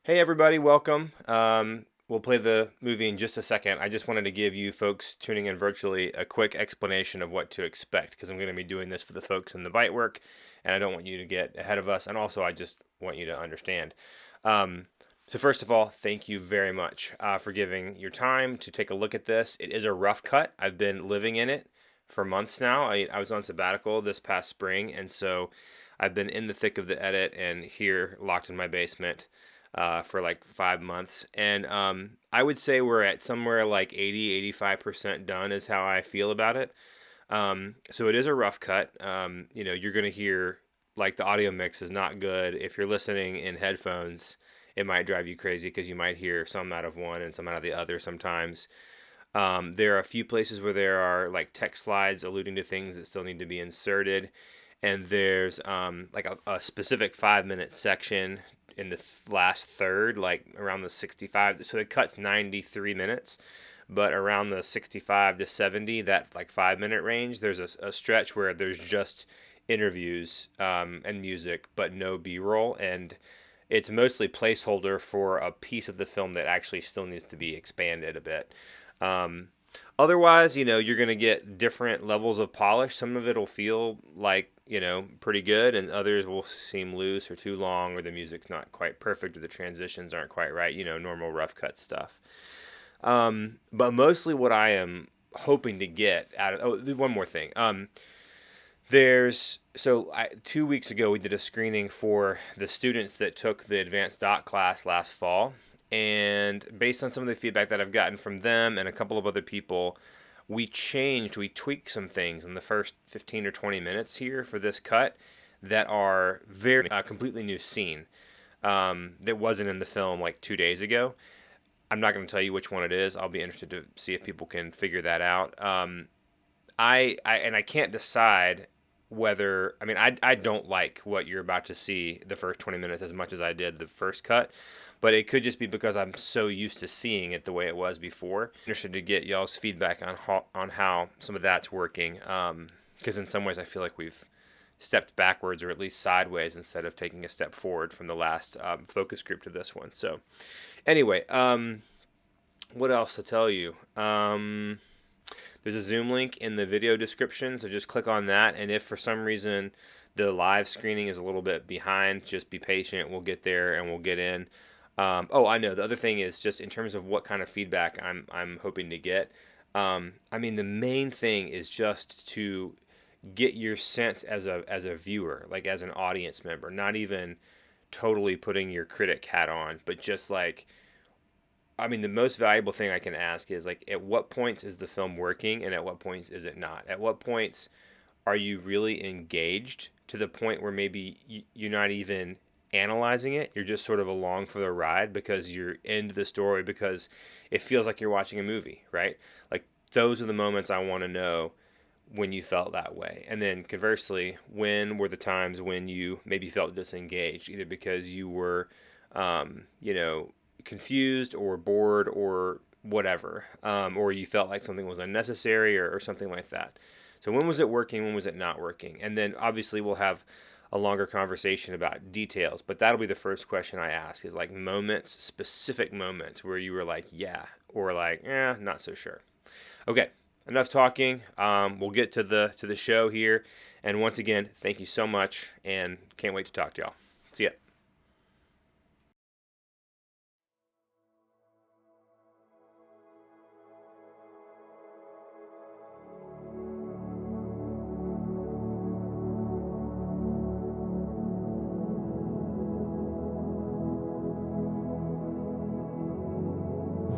Hey everybody, welcome. We'll play the movie in just a second. I just wanted to give you folks tuning in virtually a quick explanation of what to expect because I'm going to be doing this for the folks in the bite work, and I don't want you to get ahead of us, and also I just want you to understand. Um, so first of all, thank you very much for giving your time to take a look at this. It is a rough cut. I've been living in it for months now. I was on sabbatical this past spring, and so I've been in the thick of the edit and here locked in my basement for like 5 months. And I would say we're at somewhere like 80, 85% done is how I feel about it. So it is a rough cut. You're going to hear like the audio mix is not good. If you're listening in headphones, it might drive you crazy because you might hear some out of one and some out of the other sometimes. There are a few places where there are like text slides alluding to things that still need to be inserted. And there's like a specific 5 minute section in the last third, like around the 65. So it cuts 93 minutes, but around the 65 to 70, that like 5 minute range, there's a stretch where there's just interviews and music, but no B roll. And it's mostly placeholder for a piece of the film that actually still needs to be expanded a bit. Um, Otherwise, you're going to get different levels of polish. Some of it will feel like, pretty good, and others will seem loose or too long, or the music's not quite perfect, or the transitions aren't quite right, normal rough cut stuff. But mostly what I am hoping to get out of, one more thing. So 2 weeks ago, we did a screening for the students that took the advanced doc class last fall. And based on some of the feedback that I've gotten from them and a couple of other people, we tweaked some things in the first 15 or 20 minutes here for this cut that are very completely new scene that wasn't in the film like 2 days ago. I'm not going to tell you which one it is. I'll be interested to see if people can figure that out. I can't decide whether I don't like what you're about to see the first 20 minutes as much as I did the first cut, but it could just be because I'm so used to seeing it the way it was before. I'm interested to get y'all's feedback on how some of that's working, because in some ways I feel like we've stepped backwards or at least sideways instead of taking a step forward from the last focus group to this one. So anyway, what else to tell you? There's a Zoom link in the video description, so just click on that. And if for some reason the live screening is a little bit behind, just be patient. We'll get there and we'll get in. I know the other thing is just in terms of what kind of feedback I'm hoping to get. The main thing is just to get your sense as a viewer, like as an audience member, not even totally putting your critic hat on, but just like, the most valuable thing I can ask is like, at what points is the film working and at what points is it not? At what points are you really engaged to the point where maybe you're not even analyzing it? You're just sort of along for the ride because you're into the story, because it feels like you're watching a movie, right? Like those are the moments I want to know when you felt that way. And then conversely, when were the times when you maybe felt disengaged, either because you were, confused or bored or whatever, or you felt like something was unnecessary or something like that. So when was it working? When was it not working? And then obviously we'll have a longer conversation about details, but that'll be the first question I ask, is like moments, specific moments where you were like, yeah, or like, not so sure. Okay, enough talking. We'll get to the show here. And once again, thank you so much, and can't wait to talk to y'all. See ya.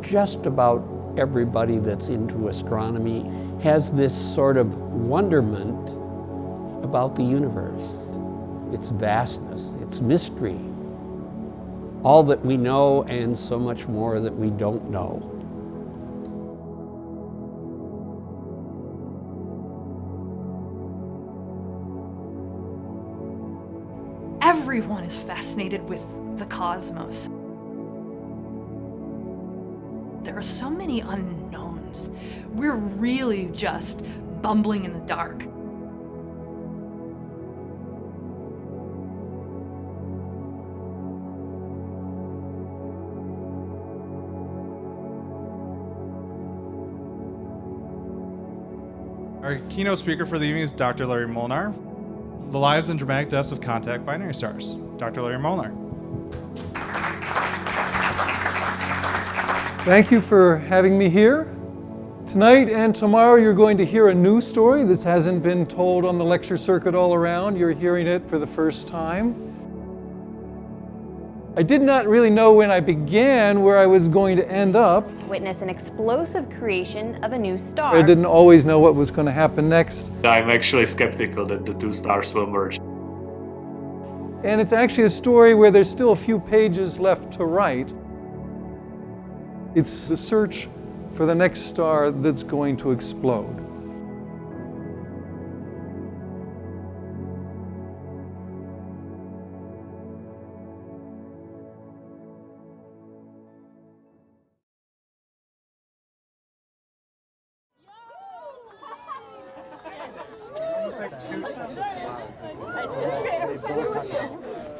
Just about everybody that's into astronomy has this sort of wonderment about the universe, its vastness, its mystery, all that we know and so much more that we don't know. Everyone is fascinated with the cosmos. There are so many unknowns. We're really just bumbling in the dark. Our keynote speaker for the evening is Dr. Larry Molnar. The Lives and Dramatic Deaths of Contact Binary Stars. Dr. Larry Molnar. Thank you for having me here. Tonight and tomorrow you're going to hear a new story. This hasn't been told on the lecture circuit all around. You're hearing it for the first time. I did not really know when I began where I was going to end up. Witness an explosive creation of a new star. I didn't always know what was going to happen next. I'm actually skeptical that the two stars will merge. And it's actually a story where there's still a few pages left to write. It's the search for the next star that's going to explode.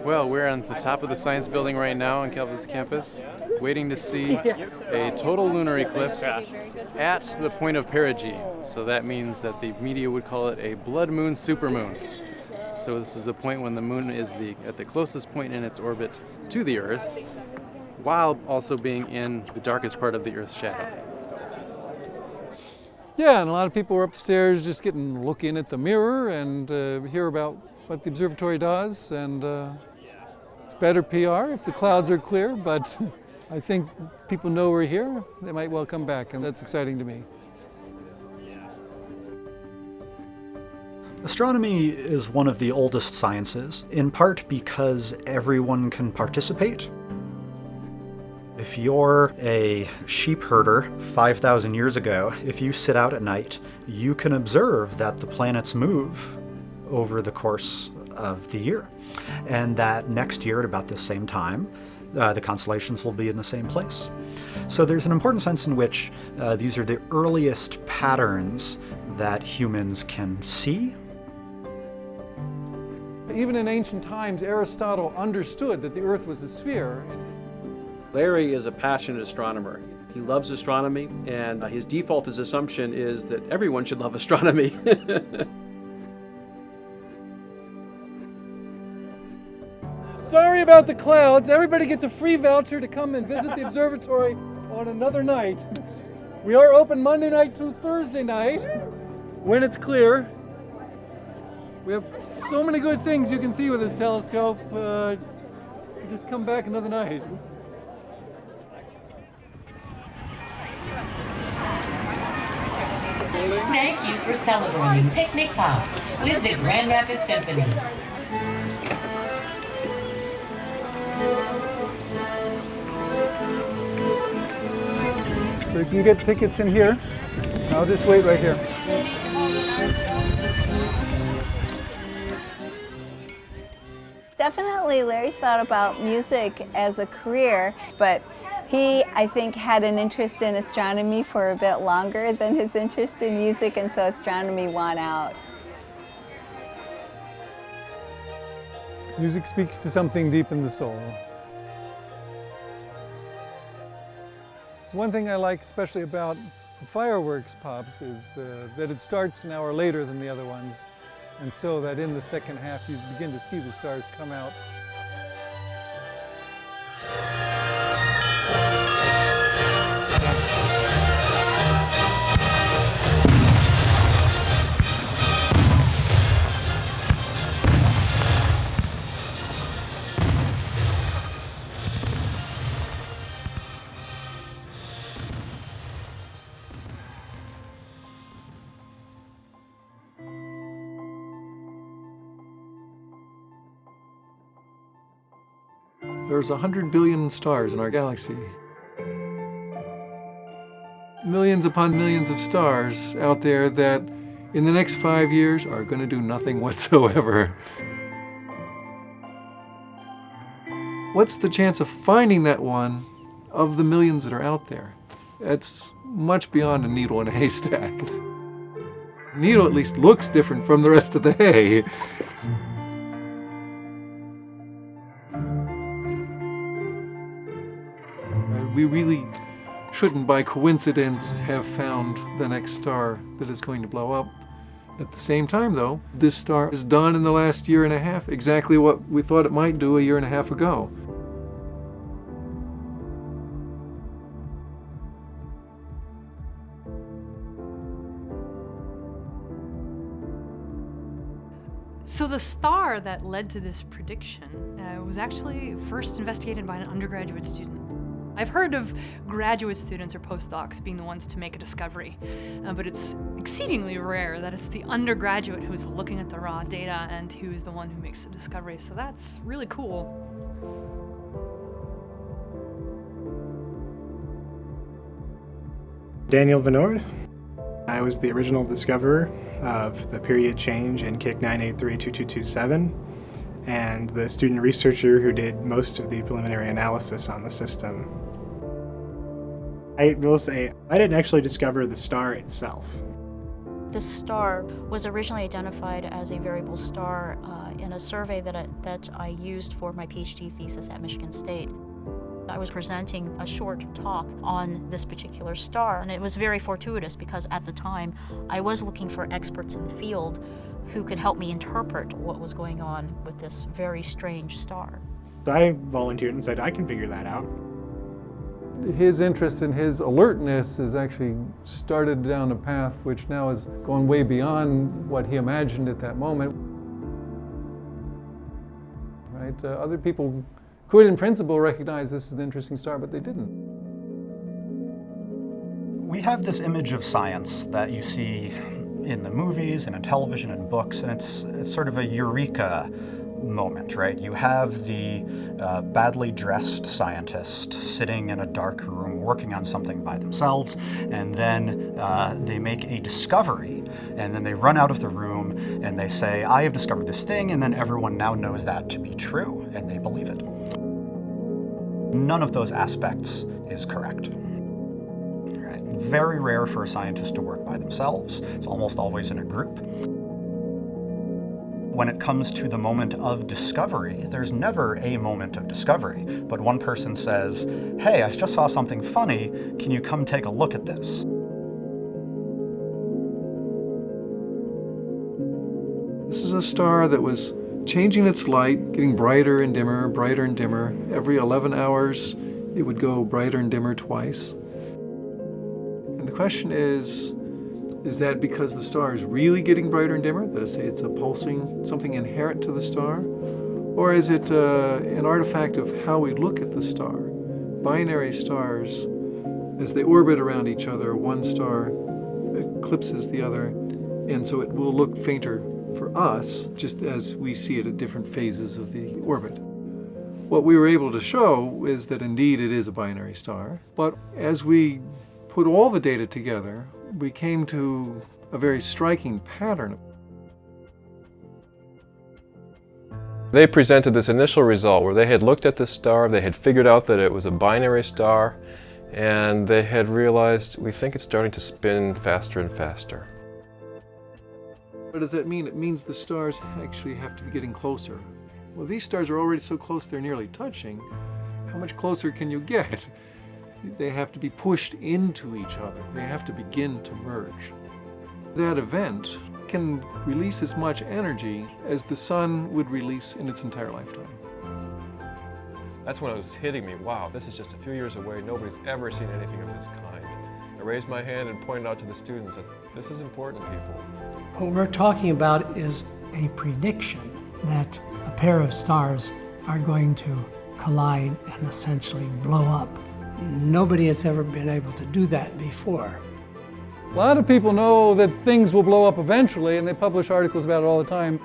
Well, we're on the top of the science building right now on Calvin's campus, waiting to see a total lunar eclipse at the point of perigee. So that means that the media would call it a blood moon supermoon. So this is the point when the moon is at the closest point in its orbit to the Earth, while also being in the darkest part of the Earth's shadow. Yeah, and a lot of people were upstairs just looking at the mirror and hear about what the observatory does, and it's better PR if the clouds are clear, but I think people know we're here. They might well come back, and that's exciting to me. Astronomy is one of the oldest sciences, in part because everyone can participate. If you're a sheep herder 5,000 years ago, if you sit out at night, you can observe that the planets move over the course of the year. And that next year at about the same time, the constellations will be in the same place. So there's an important sense in which these are the earliest patterns that humans can see. Even in ancient times, Aristotle understood that the Earth was a sphere. Larry is a passionate astronomer. He loves astronomy, and his default assumption is that everyone should love astronomy. Sorry about the clouds. Everybody gets a free voucher to come and visit the observatory on another night. We are open Monday night through Thursday night when it's clear. We have so many good things you can see with this telescope. Just come back another night. Thank you for celebrating Picnic Pops with the Grand Rapids Symphony. So you can get tickets in here. I'll just wait right here. Definitely Larry thought about music as a career, but he, I think, had an interest in astronomy for a bit longer than his interest in music, and so astronomy won out. Music speaks to something deep in the soul. It's one thing I like especially about the fireworks pops is that it starts an hour later than the other ones, and so that in the second half you begin to see the stars come out. There's 100 billion stars in our galaxy. Millions upon millions of stars out there that in the next 5 years are going to do nothing whatsoever. What's the chance of finding that one of the millions that are out there? It's much beyond a needle in a haystack. Needle at least looks different from the rest of the hay. We really shouldn't, by coincidence, have found the next star that is going to blow up. At the same time, though, this star has done in the last year and a half exactly what we thought it might do a year and a half ago. So the star that led to this prediction was actually first investigated by an undergraduate student. I've heard of graduate students or postdocs being the ones to make a discovery, but it's exceedingly rare that it's the undergraduate who's looking at the raw data and who is the one who makes the discovery, so that's really cool. Daniel Venord. I was the original discoverer of the period change in KIC 9832227 and the student researcher who did most of the preliminary analysis on the system. I will say, I didn't actually discover the star itself. This star was originally identified as a variable star in a survey that I used for my PhD thesis at Michigan State. I was presenting a short talk on this particular star, and it was very fortuitous because at the time I was looking for experts in the field who could help me interpret what was going on with this very strange star. So I volunteered and said, I can figure that out. His interest and his alertness has actually started down a path which now has gone way beyond what he imagined at that moment. Right? Other people could, in principle, recognize this is an interesting star, but they didn't. We have this image of science that you see in the movies and in television and books, and it's sort of a eureka moment, right? You have the badly dressed scientist sitting in a dark room working on something by themselves, and then they make a discovery, and then they run out of the room and they say, I have discovered this thing, and then everyone now knows that to be true, and they believe it. None of those aspects is correct. Right? Very rare for a scientist to work by themselves. It's almost always in a group. When it comes to the moment of discovery, there's never a moment of discovery, but one person says, hey, I just saw something funny, can you come take a look at this? This is a star that was changing its light, getting brighter and dimmer, brighter and dimmer. Every 11 hours, it would go brighter and dimmer twice. And the question is that because the star is really getting brighter and dimmer, that is, say it's a pulsing, something inherent to the star? Or is it an artifact of how we look at the star? Binary stars, as they orbit around each other, one star eclipses the other, and so it will look fainter for us, just as we see it at different phases of the orbit. What we were able to show is that indeed it is a binary star, but as we put all the data together, we came to a very striking pattern. They presented this initial result where they had looked at the star, they had figured out that it was a binary star, and they had realized, we think it's starting to spin faster and faster. What does that mean? It means the stars actually have to be getting closer. Well, these stars are already so close they're nearly touching. How much closer can you get? They have to be pushed into each other. They have to begin to merge. That event can release as much energy as the sun would release in its entire lifetime. That's when it was hitting me, wow, this is just a few years away, nobody's ever seen anything of this kind. I raised my hand and pointed out to the students that this is important, people. What we're talking about is a prediction that a pair of stars are going to collide and essentially blow up. Nobody has ever been able to do that before. A lot of people know that things will blow up eventually, and they publish articles about it all the time.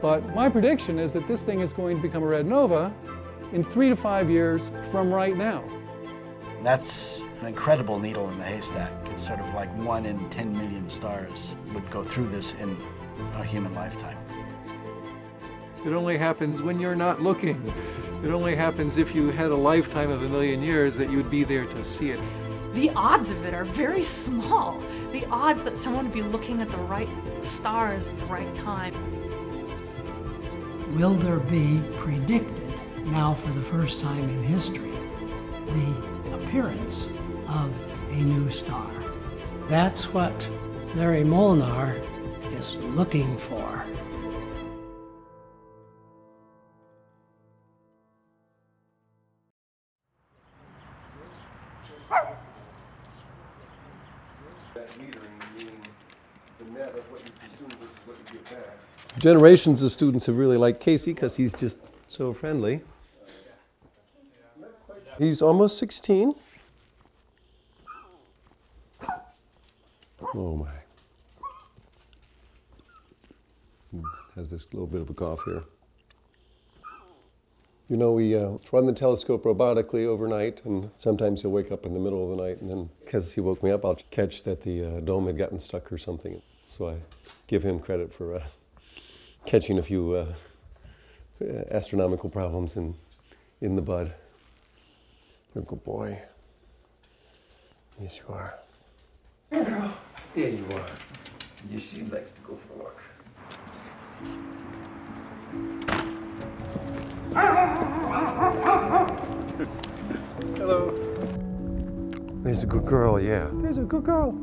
But my prediction is that this thing is going to become a red nova in 3 to 5 years from right now. That's an incredible needle in the haystack. It's sort of like 1 in 10 million stars would go through this in a human lifetime. It only happens when you're not looking. It only happens if you had a lifetime of 1 million years that you would be there to see it. The odds of it are very small. The odds that someone would be looking at the right stars at the right time. Will there be predicted, now for the first time in history, the appearance of a new star? That's what Larry Molnar is looking for. Generations of students have really liked Casey because he's just so friendly. He's almost 16. Oh my. Has this little bit of a cough here. You know, we run the telescope robotically overnight, and sometimes he'll wake up in the middle of the night, and then, because he woke me up, I'll catch that the dome had gotten stuck or something. So I give him credit for catching a few astronomical problems in the bud. You're a good boy. Yes, you are. There you are. Yes, she likes to go for a walk. Hello. There's a good girl, yeah. There's a good girl.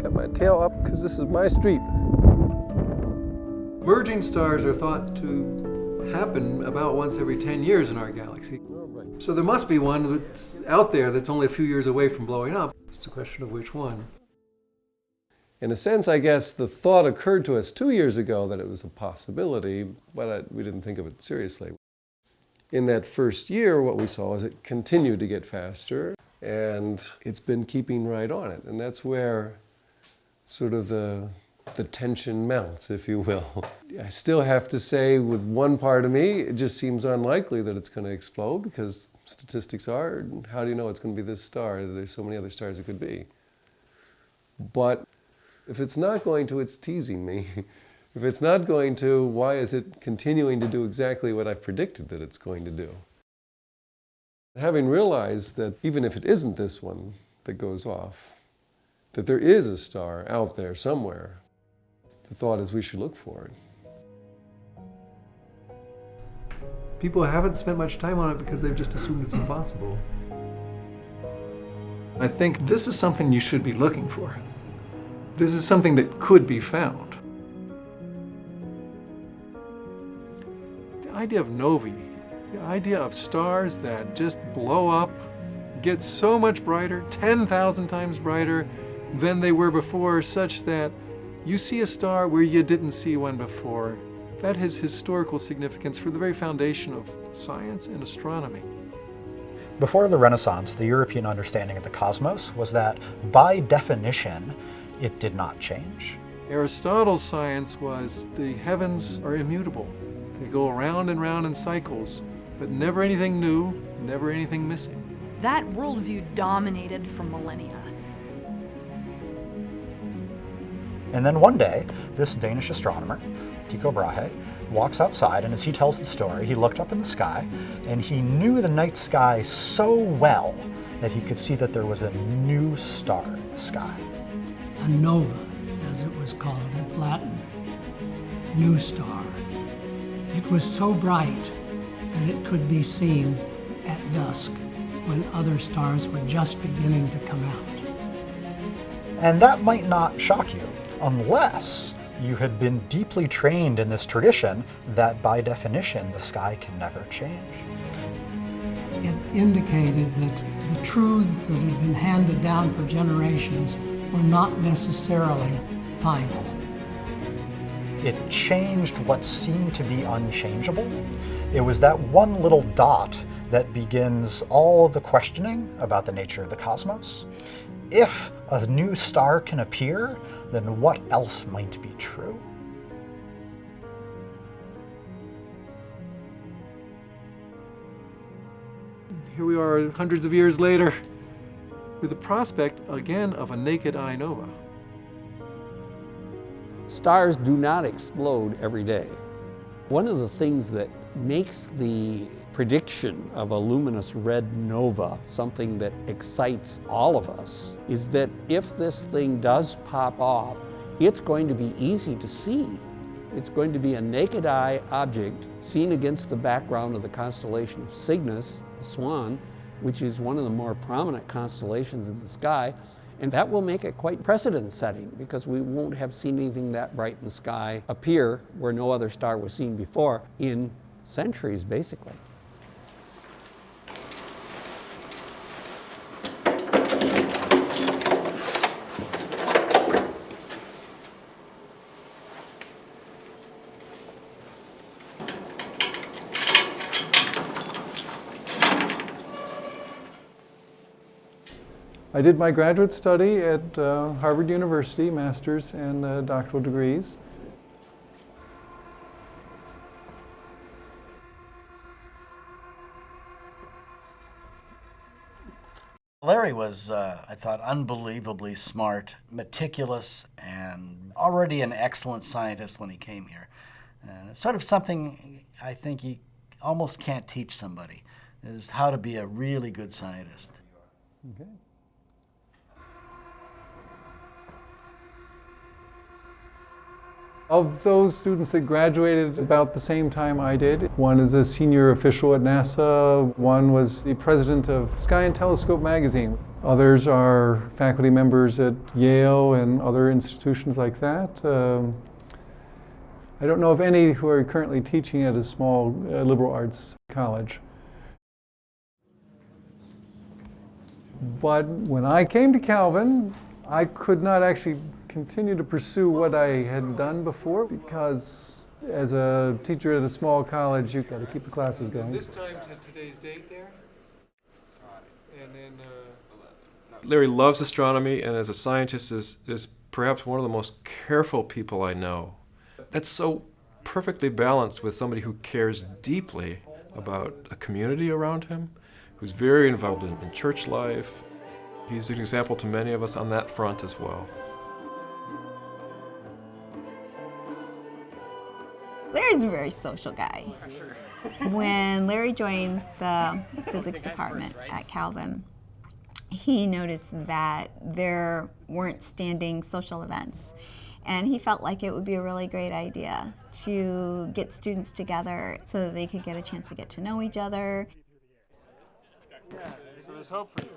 Got my tail up because this is my street. Merging stars are thought to happen about once every 10 years in our galaxy. So there must be one that's out there that's only a few years away from blowing up. It's a question of which one. In a sense, I guess the thought occurred to us 2 years ago that it was a possibility, but we didn't think of it seriously. In that first year, what we saw is it continued to get faster, and it's been keeping right on it. And that's where sort of the tension mounts, if you will. I still have to say, with one part of me, it just seems unlikely that it's going to explode, because statistics are, how do you know it's going to be this star? There's so many other stars it could be. But if it's not going to, it's teasing me. If it's not going to, why is it continuing to do exactly what I've predicted that it's going to do? Having realized that even if it isn't this one that goes off, that there is a star out there somewhere, the thought is we should look for it. People haven't spent much time on it because they've just assumed it's impossible. I think this is something you should be looking for. This is something that could be found. The idea of novae, the idea of stars that just blow up, get so much brighter, 10,000 times brighter than they were before, such that you see a star where you didn't see one before. That has historical significance for the very foundation of science and astronomy. Before the Renaissance, the European understanding of the cosmos was that, by definition, it did not change. Aristotle's science was the heavens are immutable. They go around and round in cycles, but never anything new, never anything missing. That worldview dominated for millennia. And then one day, this Danish astronomer, Tycho Brahe, walks outside, and as he tells the story, he looked up in the sky, and he knew the night sky so well that he could see that there was a new star in the sky. A nova, as it was called in Latin, new star. It was so bright that it could be seen at dusk when other stars were just beginning to come out. And that might not shock you, unless you had been deeply trained in this tradition that by definition the sky can never change. It indicated that the truths that had been handed down for generations were not necessarily final. It changed what seemed to be unchangeable. It was that one little dot that begins all the questioning about the nature of the cosmos. If a new star can appear, then what else might be true? Here we are hundreds of years later, with the prospect again of a naked eye nova. Stars do not explode every day. One of the things that makes the prediction of a luminous red nova something that excites all of us is that if this thing does pop off, it's going to be easy to see. It's going to be a naked eye object seen against the background of the constellation of Cygnus, the Swan, which is one of the more prominent constellations in the sky. And that will make it quite precedent-setting, because we won't have seen anything that bright in the sky appear where no other star was seen before in centuries, basically. I did my graduate study at Harvard University, master's and doctoral degrees. Larry was, I thought, unbelievably smart, meticulous, and already an excellent scientist when he came here. And it's sort of something I think you almost can't teach somebody, is how to be a really good scientist. Okay. Of those students that graduated about the same time I did, one is a senior official at NASA, one was the president of Sky and Telescope magazine. Others are faculty members at Yale and other institutions like that. I don't know of any who are currently teaching at a small liberal arts college. But when I came to Calvin, I could not actually continue to pursue what I had done before, because as a teacher at a small college, you've got to keep the classes going. This time to today's date there. And then Larry loves astronomy, and as a scientist is perhaps one of the most careful people I know. That's so perfectly balanced with somebody who cares deeply about the community around him, who's very involved in church life. He's an example to many of us on that front as well. Larry's a very social guy. When Larry joined the physics department at Calvin, he noticed that there weren't standing social events. And he felt like it would be a really great idea to get students together so that they could get a chance to get to know each other. yeah, so there's hope for you.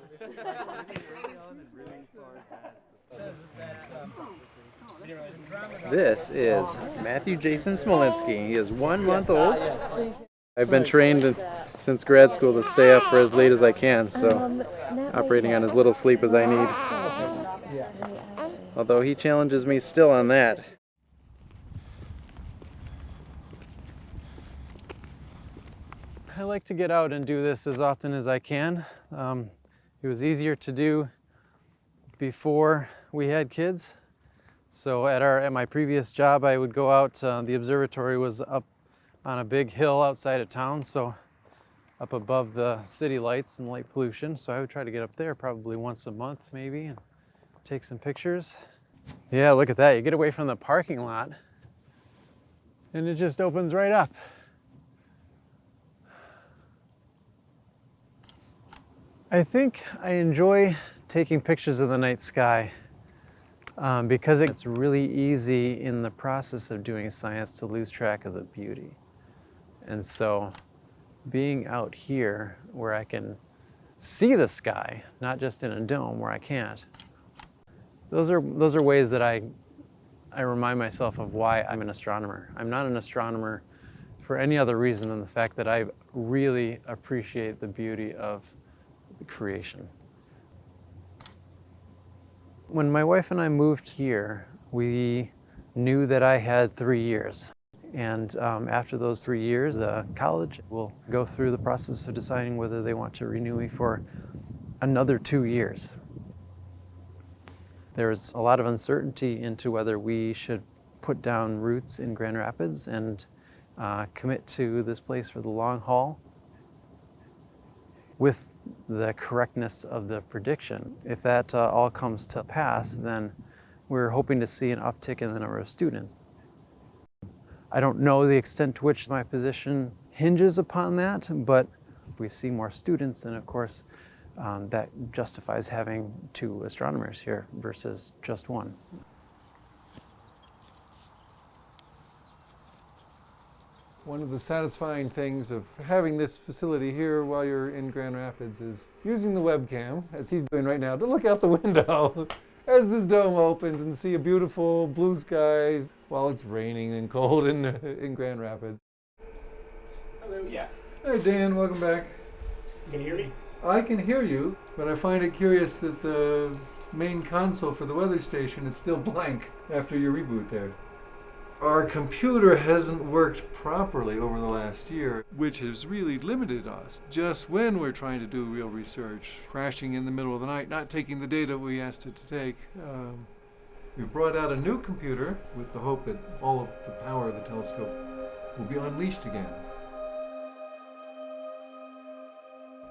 This is Matthew Jason Smolinski. He is 1 month old. I've been trained since grad school to stay up for as late as I can, so operating on as little sleep as I need. Although he challenges me still on that. I like to get out and do this as often as I can. It was easier to do before we had kids. So at my previous job, I would go out. The observatory was up on a big hill outside of town, so up above the city lights and light pollution. So I would try to get up there probably once a month maybe and take some pictures. Yeah, look at that. You get away from the parking lot and it just opens right up. I think I enjoy taking pictures of the night sky. Because it's really easy in the process of doing science to lose track of the beauty. And so being out here where I can see the sky, not just in a dome where I can't, those are ways that I remind myself of why I'm an astronomer. I'm not an astronomer for any other reason than the fact that I really appreciate the beauty of the creation. When my wife and I moved here, we knew that I had 3 years. And after those 3 years, college will go through the process of deciding whether they want to renew me for another 2 years. There's a lot of uncertainty into whether we should put down roots in Grand Rapids and commit to this place for the long haul. With the correctness of the prediction, if that all comes to pass, then we're hoping to see an uptick in the number of students. I don't know the extent to which my position hinges upon that, but if we see more students, then of course that justifies having 2 astronomers here versus just 1. One of the satisfying things of having this facility here while you're in Grand Rapids is using the webcam, as he's doing right now, to look out the window as this dome opens and see a beautiful blue skies while it's raining and cold in Grand Rapids. Hello. Yeah. Hi Dan, welcome back. You can hear me? I can hear you, but I find it curious that the main console for the weather station is still blank after your reboot there. Our computer hasn't worked properly over the last year, which has really limited us just when we're trying to do real research, crashing in the middle of the night, not taking the data we asked it to take. We've brought out a new computer with the hope that all of the power of the telescope will be unleashed again.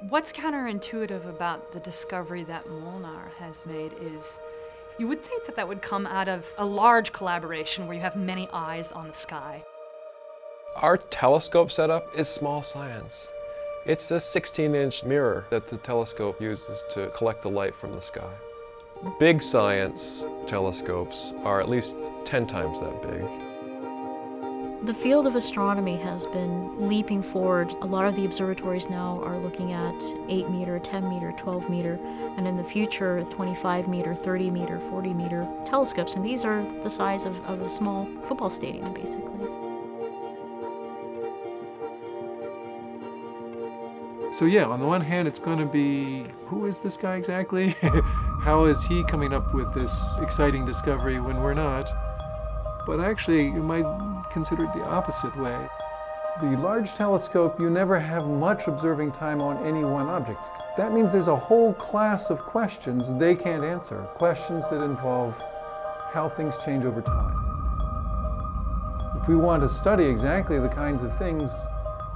What's counterintuitive about the discovery that Molnar has made is you would think that that would come out of a large collaboration where you have many eyes on the sky. Our telescope setup is small science. It's a 16-inch mirror that the telescope uses to collect the light from the sky. Big science telescopes are at least 10 times that big. The field of astronomy has been leaping forward. A lot of the observatories now are looking at 8 meter, 10 meter, 12 meter, and in the future 25 meter, 30 meter, 40 meter telescopes, and these are the size of a small football stadium, basically. So yeah, on the one hand, it's going to be, who is this guy exactly? How is he coming up with this exciting discovery when we're not? But actually, you might consider it the opposite way. The large telescope, you never have much observing time on any one object. That means there's a whole class of questions they can't answer, questions that involve how things change over time. If we want to study exactly the kinds of things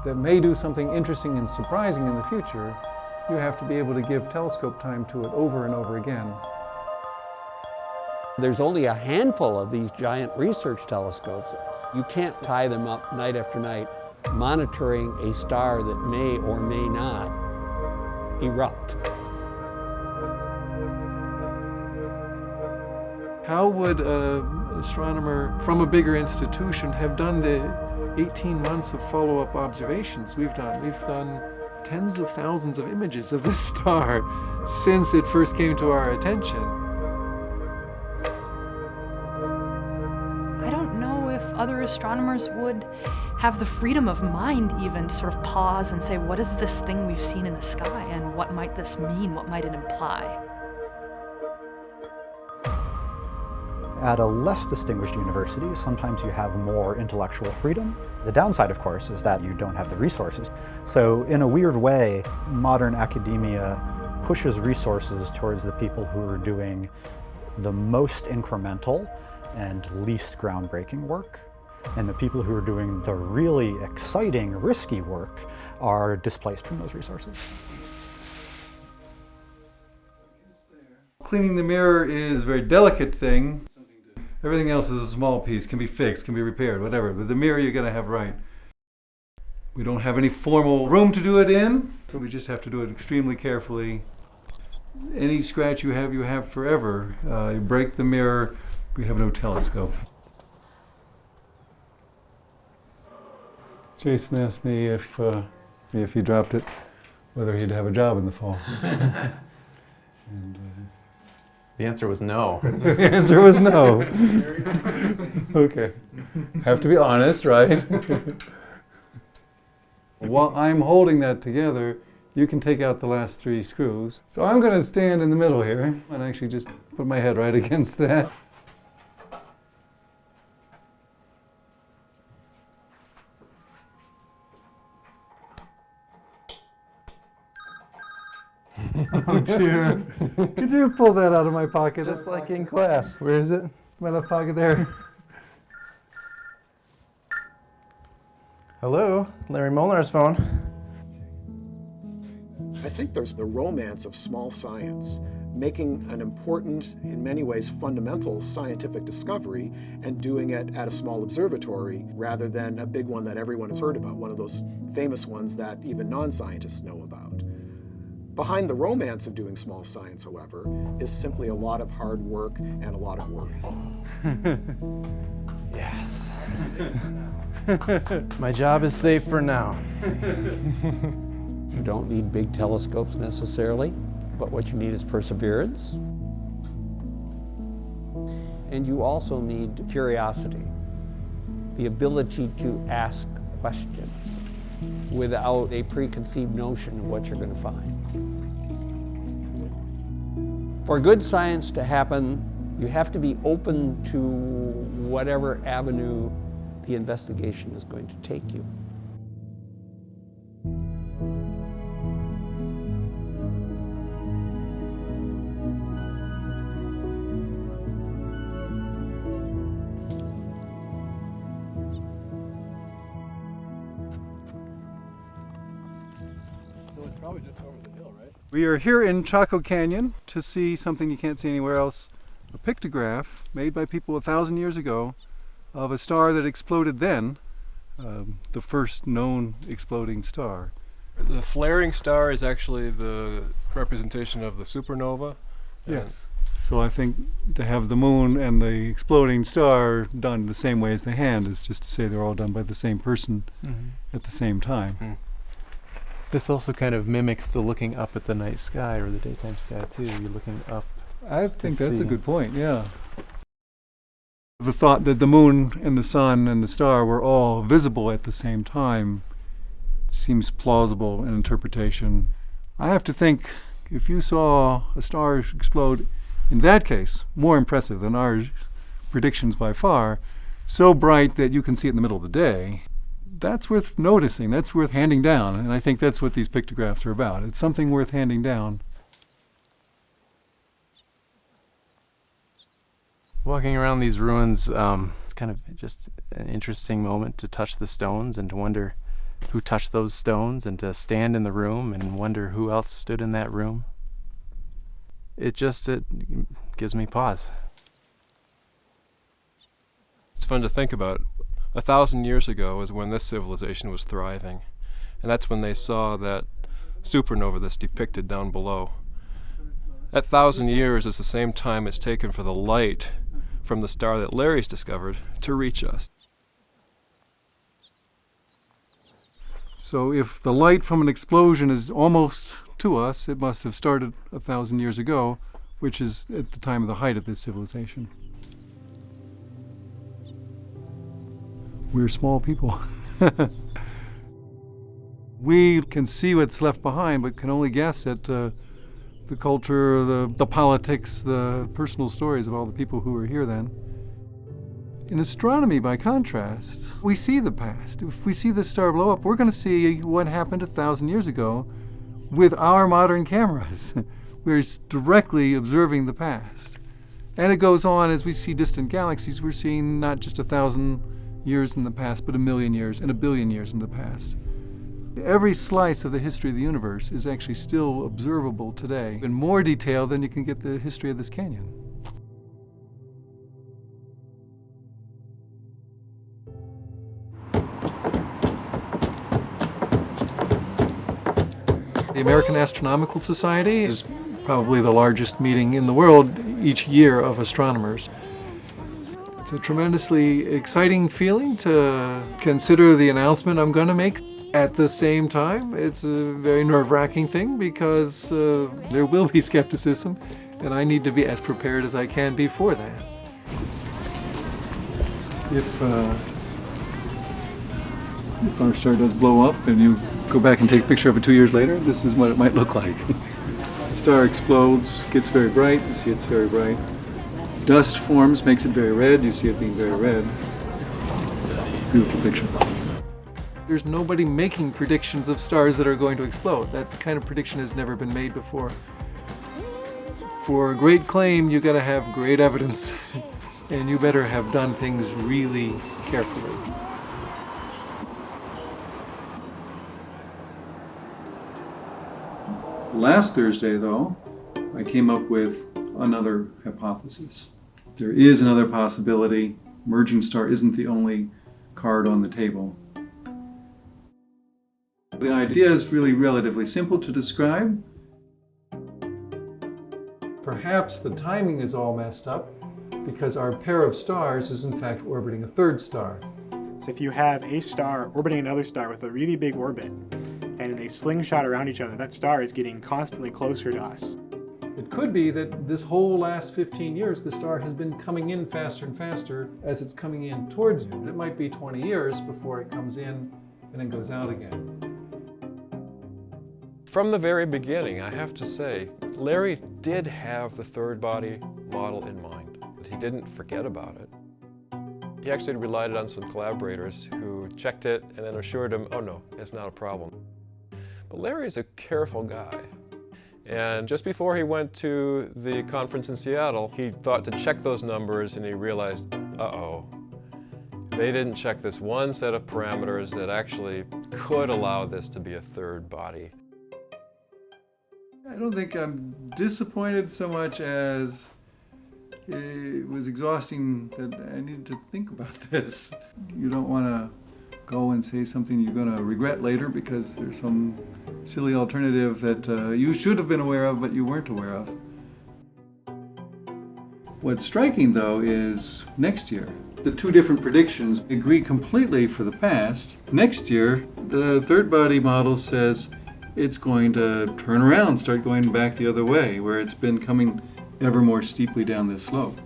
that may do something interesting and surprising in the future, you have to be able to give telescope time to it over and over again. There's only a handful of these giant research telescopes. You can't tie them up night after night, monitoring a star that may or may not erupt. How would an astronomer from a bigger institution have done the 18 months of follow-up observations we've done? We've done tens of thousands of images of this star since it first came to our attention. I don't know if other astronomers would have the freedom of mind even to sort of pause and say, what is this thing we've seen in the sky and what might this mean, what might it imply? At a less distinguished university, sometimes you have more intellectual freedom. The downside, of course, is that you don't have the resources. So in a weird way, modern academia pushes resources towards the people who are doing the most incremental and least groundbreaking work. And the people who are doing the really exciting, risky work are displaced from those resources. Cleaning the mirror is a very delicate thing. Everything else is a small piece, can be fixed, can be repaired, whatever. But the mirror you gotta have right. We don't have any formal room to do it in, so we just have to do it extremely carefully. Any scratch you have forever. You break the mirror, we have no telescope. Jason asked me if he dropped it, whether he'd have a job in the fall. And, the answer was no. The answer was no. Okay. Have to be honest, right? While I'm holding that together, you can take out the last 3 screws. So I'm going to stand in the middle here and actually just put my head right against that. Oh dear. Could you pull that out of my pocket? Just like in class. Where is it? My left pocket there. Hello, Larry Molnar's phone. I think there's the romance of small science, making an important, in many ways fundamental scientific discovery and doing it at a small observatory rather than a big one that everyone has heard about, one of those famous ones that even non-scientists know about. Behind the romance of doing small science, however, is simply a lot of hard work and a lot of worry. Yes. My job is safe for now. You don't need big telescopes necessarily, but what you need is perseverance. And you also need curiosity, the ability to ask questions without a preconceived notion of what you're going to find. For good science to happen, you have to be open to whatever avenue the investigation is going to take you. We are here in Chaco Canyon to see something you can't see anywhere else, a pictograph made by people 1,000 years ago of a star that exploded then, the first known exploding star. The flaring star is actually the representation of the supernova. Yes. So I think to have the moon and the exploding star done the same way as the hand is just to say they're all done by the same person at the same time. This also kind of mimics the looking up at the night sky or the daytime sky too. You're looking up. I think that's a good point, yeah. The thought that the moon and the sun and the star were all visible at the same time seems plausible in interpretation. I have to think if you saw a star explode, in that case, more impressive than our predictions by far, so bright that you can see it in the middle of the day, that's worth noticing, that's worth handing down, and I think that's what these pictographs are about. It's something worth handing down. Walking around these ruins, it's kind of just an interesting moment to touch the stones and to wonder who touched those stones and to stand in the room and wonder who else stood in that room. It gives me pause. It's fun to think about. 1,000 years ago is when this civilization was thriving, and that's when they saw that supernova that's depicted down below. That 1,000 years is the same time it's taken for the light from the star that Larry's discovered to reach us. So if the light from an explosion is almost to us, it must have started 1,000 years ago, which is at the time of the height of this civilization. We're small people. We can see what's left behind, but can only guess at the culture, the politics, the personal stories of all the people who were here then. In astronomy, by contrast, we see the past. If we see the star blow up, we're going to see what happened 1,000 years ago with our modern cameras. We're directly observing the past. And it goes on as we see distant galaxies. We're seeing not just 1,000 years in the past, but 1,000,000 years and 1,000,000,000 years in the past. Every slice of the history of the universe is actually still observable today in more detail than you can get the history of this canyon. The American Astronomical Society is probably the largest meeting in the world each year of astronomers. It's a tremendously exciting feeling to consider the announcement I'm going to make. At the same time, it's a very nerve-wracking thing because there will be skepticism, and I need to be as prepared as I can be for that. If our star does blow up and you go back and take a picture of it 2 years later, this is what it might look like. The star explodes, gets very bright, you see it's very bright. Dust forms, makes it very red, you see it being very red. Beautiful picture. There's nobody making predictions of stars that are going to explode. That kind of prediction has never been made before. For a great claim, you gotta have great evidence, and you better have done things really carefully. Last Thursday, though, I came up with another hypothesis. There is another possibility. Merging star isn't the only card on the table. The idea is really relatively simple to describe. Perhaps the timing is all messed up, because our pair of stars is in fact orbiting a third star. So if you have a star orbiting another star with a really big orbit, and they slingshot around each other, that star is getting constantly closer to us. It could be that this whole last 15 years, the star has been coming in faster and faster as it's coming in towards you. And it might be 20 years before it comes in and then goes out again. From the very beginning, I have to say, Larry did have the third body model in mind. He didn't forget about it. He actually relied on some collaborators who checked it and then assured him, oh no, it's not a problem. But Larry's a careful guy. And just before he went to the conference in Seattle, he thought to check those numbers and he realized, uh-oh, they didn't check this one set of parameters that actually could allow this to be a third body. I don't think I'm disappointed so much as it was exhausting that I needed to think about this. You don't want to go and say something you're going to regret later because there's some silly alternative that you should have been aware of but you weren't aware of. What's striking though is next year. The two different predictions agree completely for the past. Next year, the third body model says it's going to turn around, start going back the other way, where it's been coming ever more steeply down this slope.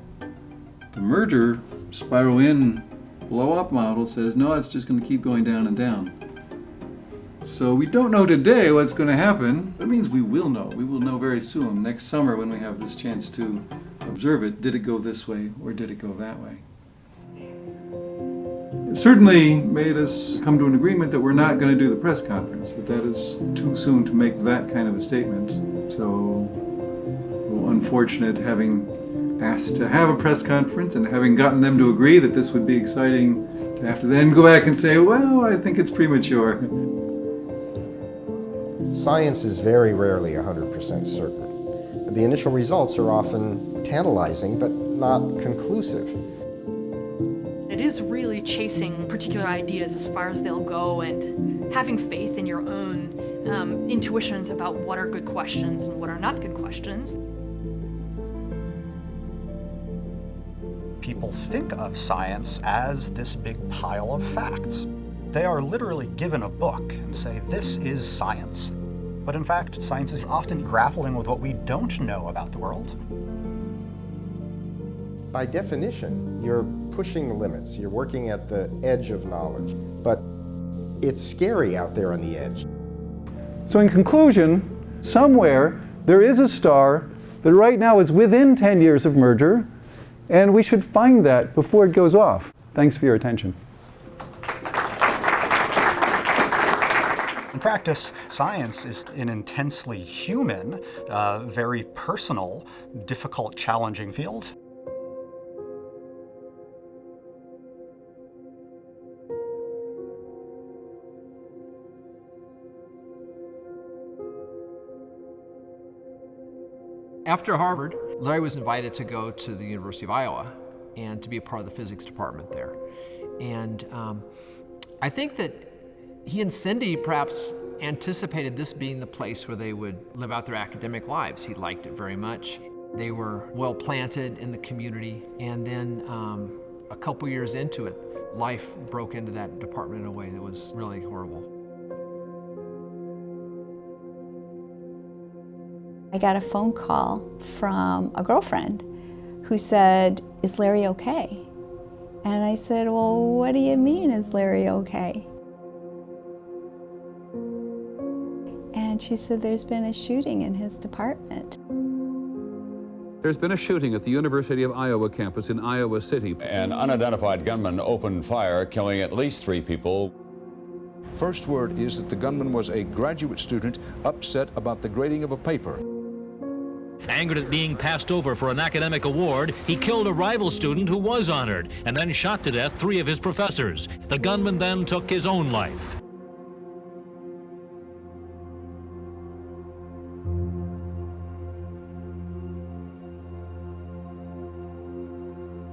The merger, spiral in, blow up model says, no, it's just going to keep going down and down. So we don't know today what's going to happen. That means we will know. We will know very soon, next summer when we have this chance to observe it. Did it go this way or did it go that way? It certainly made us come to an agreement that we're not going to do the press conference, that is too soon to make that kind of a statement. So unfortunate having asked to have a press conference and having gotten them to agree that this would be exciting to have to then go back and say, well, I think it's premature. Science is very rarely 100% certain. The initial results are often tantalizing, but not conclusive. It is really chasing particular ideas as far as they'll go and having faith in your own intuitions about what are good questions and what are not good questions. People think of science as this big pile of facts. They are literally given a book and say, this is science. But in fact, science is often grappling with what we don't know about the world. By definition, you're pushing the limits. You're working at the edge of knowledge. But it's scary out there on the edge. So in conclusion, somewhere there is a star that right now is within 10 years of merger, and we should find that before it goes off. Thanks for your attention. In practice, science is an intensely human, very personal, difficult, challenging field. After Harvard, Larry was invited to go to the University of Iowa and to be a part of the physics department there. And I think that he and Cindy perhaps anticipated this being the place where they would live out their academic lives. He liked it very much. They were well planted in the community. And then a couple years into it, life broke into that department in a way that was really horrible. I got a phone call from a girlfriend who said, "Is Larry okay?" And I said, "Well, what do you mean, is Larry okay?" And she said, "There's been a shooting in his department." There's been a shooting at the University of Iowa campus in Iowa City. An unidentified gunman opened fire, killing at least 3 people. First word is that the gunman was a graduate student upset about the grading of a paper. Angered at being passed over for an academic award, he killed a rival student who was honored and then shot to death 3 of his professors. The gunman then took his own life.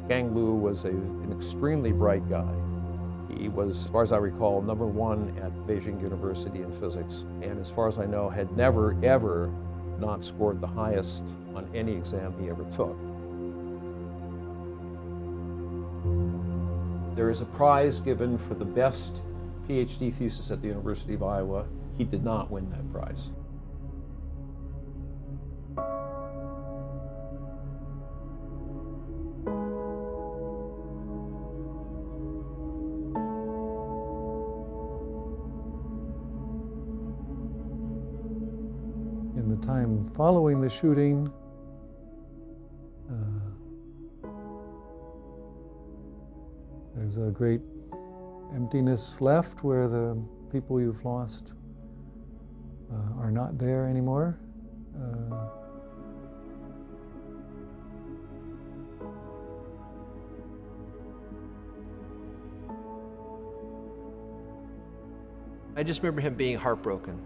Gang Lu was an extremely bright guy. He was, as far as I recall, #1 at Beijing University in physics, and as far as I know, had never, ever not scored the highest on any exam he ever took. There is a prize given for the best PhD thesis at the University of Iowa. He did not win that prize. In the time following the shooting, there's a great emptiness left where the people you've lost are not there anymore. I just remember him being heartbroken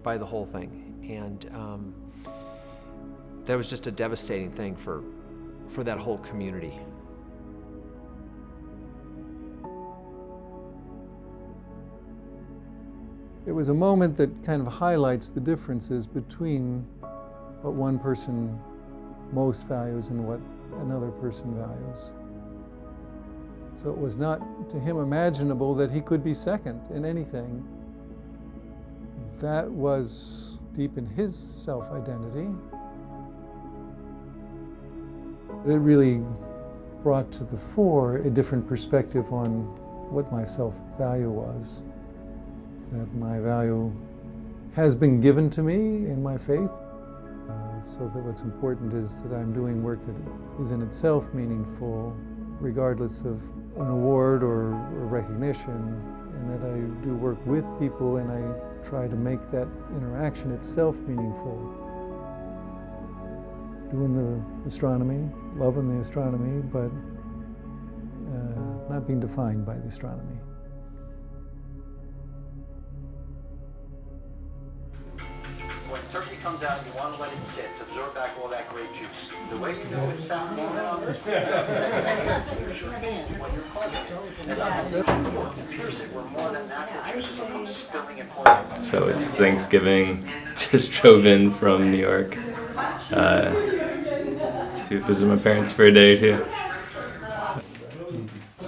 by the whole thing. And that was just a devastating thing for that whole community. It was a moment that kind of highlights the differences between what one person most values and what another person values. So it was not to him imaginable that he could be second in anything. That was deep in his self-identity. It really brought to the fore a different perspective on what my self-value was. That my value has been given to me in my faith, so that what's important is that I'm doing work that is in itself meaningful, regardless of an award or recognition, and that I do work with people and I try to make that interaction itself meaningful. Doing the astronomy, loving the astronomy, but not being defined by the astronomy. When turkey comes out, you want to let it sit, absorb back all that great juice. The way you know it's sound moment on this use your hand when you're carving it. And to pierce it where more than natural juices will come spilling and pouring. So it's Thanksgiving, just drove in from New York to visit my parents for a day or two.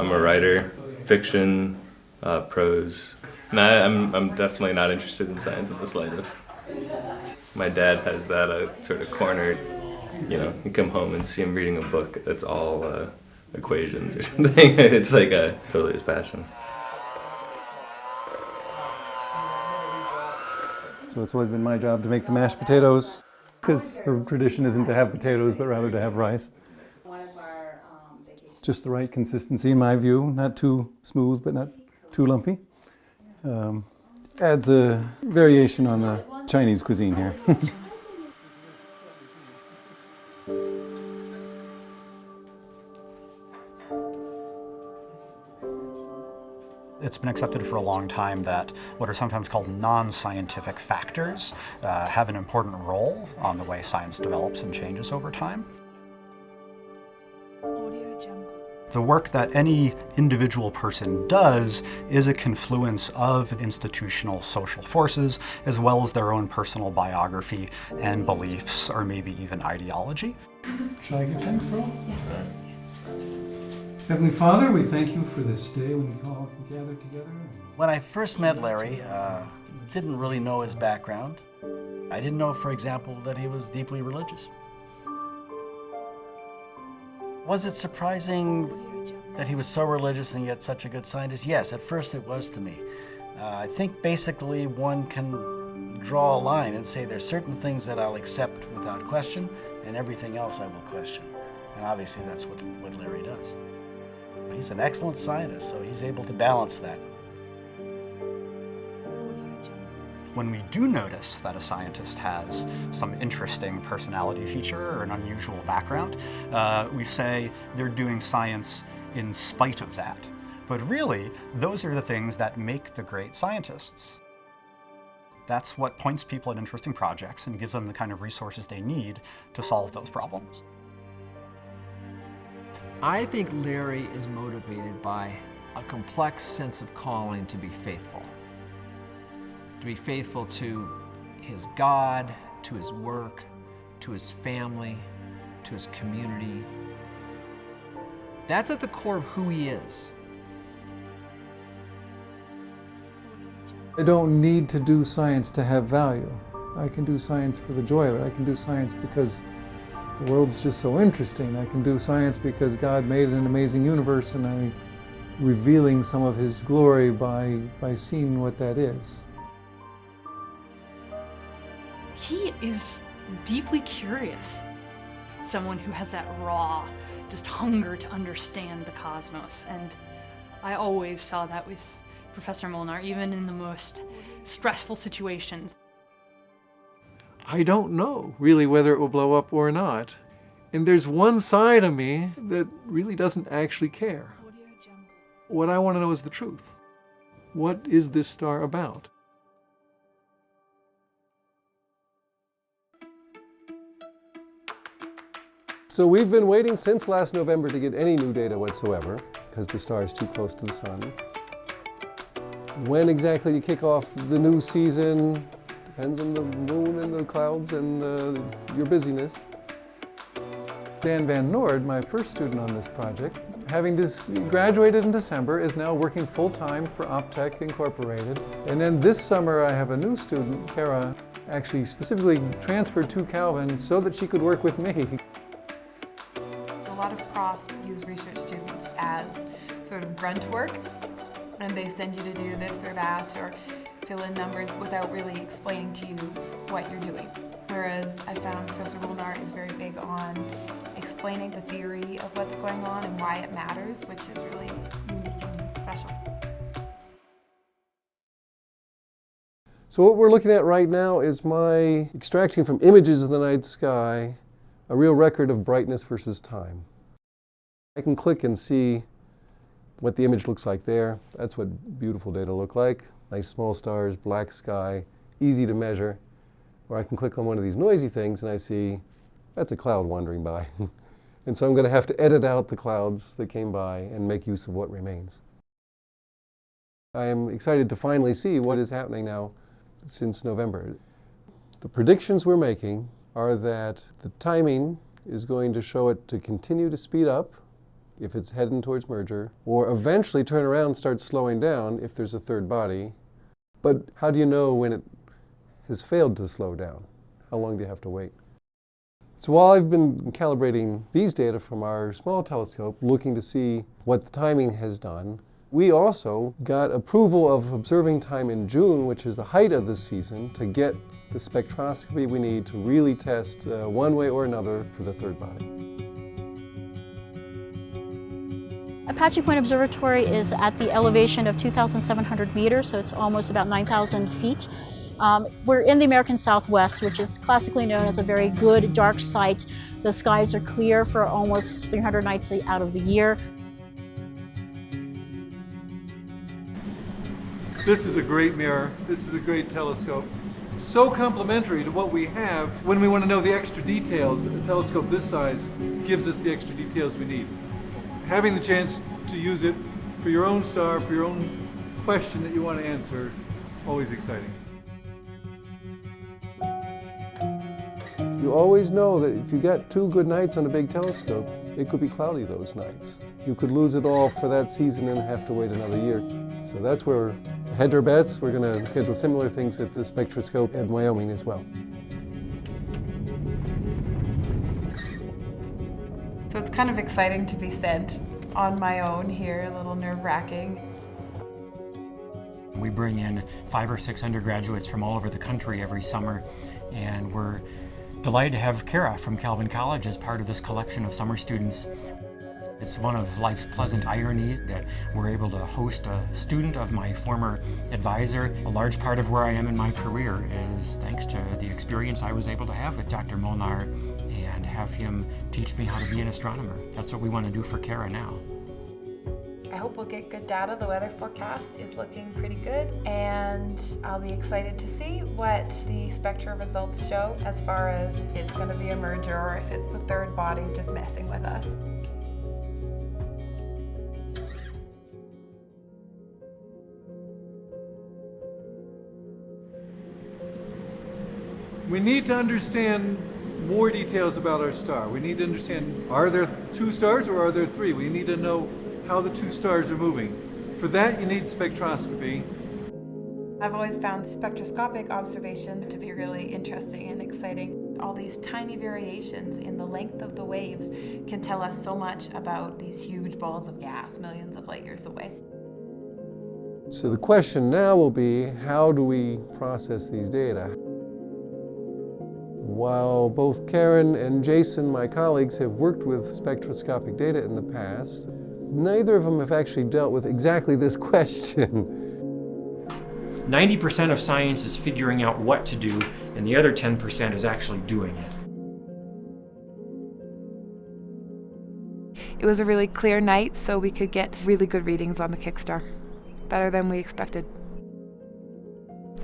I'm a writer, fiction, prose. And I'm definitely not interested in science in the slightest. My dad has that sort of cornered, you know, you come home and see him reading a book that's all equations or something. It's like totally his passion. So it's always been my job to make the mashed potatoes, because her tradition isn't to have potatoes, but rather to have rice. Just the right consistency in my view, not too smooth, but not too lumpy. Adds a variation on the Chinese cuisine here. It's been accepted for a long time that what are sometimes called non-scientific factors have an important role on the way science develops and changes over time. The work that any individual person does is a confluence of institutional social forces, as well as their own personal biography and beliefs, or maybe even ideology. Shall I give thanks for all? Yes. Heavenly Father, we thank you for this day when we all can gather together. When I first met Larry, didn't really know his background. I didn't know, for example, that he was deeply religious. Was it surprising that he was so religious and yet such a good scientist? Yes, at first it was to me. I think basically one can draw a line and say there's certain things that I'll accept without question, and everything else I will question. And obviously that's what Larry does. He's an excellent scientist, so he's able to balance that. When we do notice that a scientist has some interesting personality feature or an unusual background, we say they're doing science in spite of that. But really, those are the things that make the great scientists. That's what points people at interesting projects and gives them the kind of resources they need to solve those problems. I think Larry is motivated by a complex sense of calling to be faithful. To be faithful to his God, to his work, to his family, to his community. That's at the core of who he is. I don't need to do science to have value. I can do science for the joy of it. I can do science because the world's just so interesting. I can do science because God made an amazing universe and I'm revealing some of His glory by seeing what that is. He is deeply curious. Someone who has that raw, just hunger to understand the cosmos. And I always saw that with Professor Molnar, even in the most stressful situations. I don't know really whether it will blow up or not. And there's one side of me that really doesn't actually care. What I want to know is the truth. What is this star about? So we've been waiting since last November to get any new data whatsoever, because the star is too close to the sun. When exactly you kick off the new season depends on the moon and the clouds and your busyness. Dan Van Noord, my first student on this project, having graduated in December, is now working full-time for Optech Incorporated. And then this summer I have a new student, Kara, actually specifically transferred to Calvin so that she could work with me. A lot of profs use research students as sort of grunt work, and they send you to do this or that or fill in numbers without really explaining to you what you're doing. Whereas I found Professor Molnar is very big on explaining the theory of what's going on and why it matters, which is really unique and special. So what we're looking at right now is my extracting from images of the night sky a real record of brightness versus time. I can click and see what the image looks like there. That's what beautiful data look like. Nice small stars, black sky, easy to measure. Or I can click on one of these noisy things and I see that's a cloud wandering by. And so I'm going to have to edit out the clouds that came by and make use of what remains. I am excited to finally see what is happening now since November. The predictions we're making are that the timing is going to show it to continue to speed up if it's heading towards merger, or eventually turn around and start slowing down if there's a third body. But how do you know when it has failed to slow down? How long do you have to wait? So while I've been calibrating these data from our small telescope, looking to see what the timing has done, we also got approval of observing time in June, which is the height of the season, to get the spectroscopy we need to really test one way or another for the third body. Apache Point Observatory is at the elevation of 2,700 meters, so it's almost about 9,000 feet. We're in the American Southwest, which is classically known as a very good dark site. The skies are clear for almost 300 nights out of the year. This is a great mirror. This is a great telescope. So complementary to what we have when we want to know the extra details. A telescope this size gives us the extra details we need. Having the chance to use it for your own star, for your own question that you want to answer, always exciting. You always know that if you get 2 good nights on a big telescope, it could be cloudy those nights. You could lose it all for that season and have to wait another year. So that's where, to hedge our bets, we're going to schedule similar things at the spectroscope at Wyoming as well. So it's kind of exciting to be sent on my own here, a little nerve-wracking. We bring in 500 or 600 graduates from all over the country every summer, and we're delighted to have Kara from Calvin College as part of this collection of summer students. It's one of life's pleasant ironies that we're able to host a student of my former advisor. A large part of where I am in my career is thanks to the experience I was able to have with Dr. Molnar and have him teach me how to be an astronomer. That's what we want to do for Kara now. I hope we'll get good data. The weather forecast is looking pretty good, and I'll be excited to see what the spectra results show as far as if it's going to be a merger or if it's the third body just messing with us. We need to understand more details about our star. We need to understand, are there 2 stars or are there 3? We need to know how the 2 stars are moving. For that, you need spectroscopy. I've always found spectroscopic observations to be really interesting and exciting. All these tiny variations in the length of the waves can tell us so much about these huge balls of gas millions of light years away. So the question now will be, how do we process these data? While both Karen and Jason, my colleagues, have worked with spectroscopic data in the past, neither of them have actually dealt with exactly this question. 90% of science is figuring out what to do, and the other 10% is actually doing it. It was a really clear night, so we could get really good readings on the Kickstar. Better than we expected.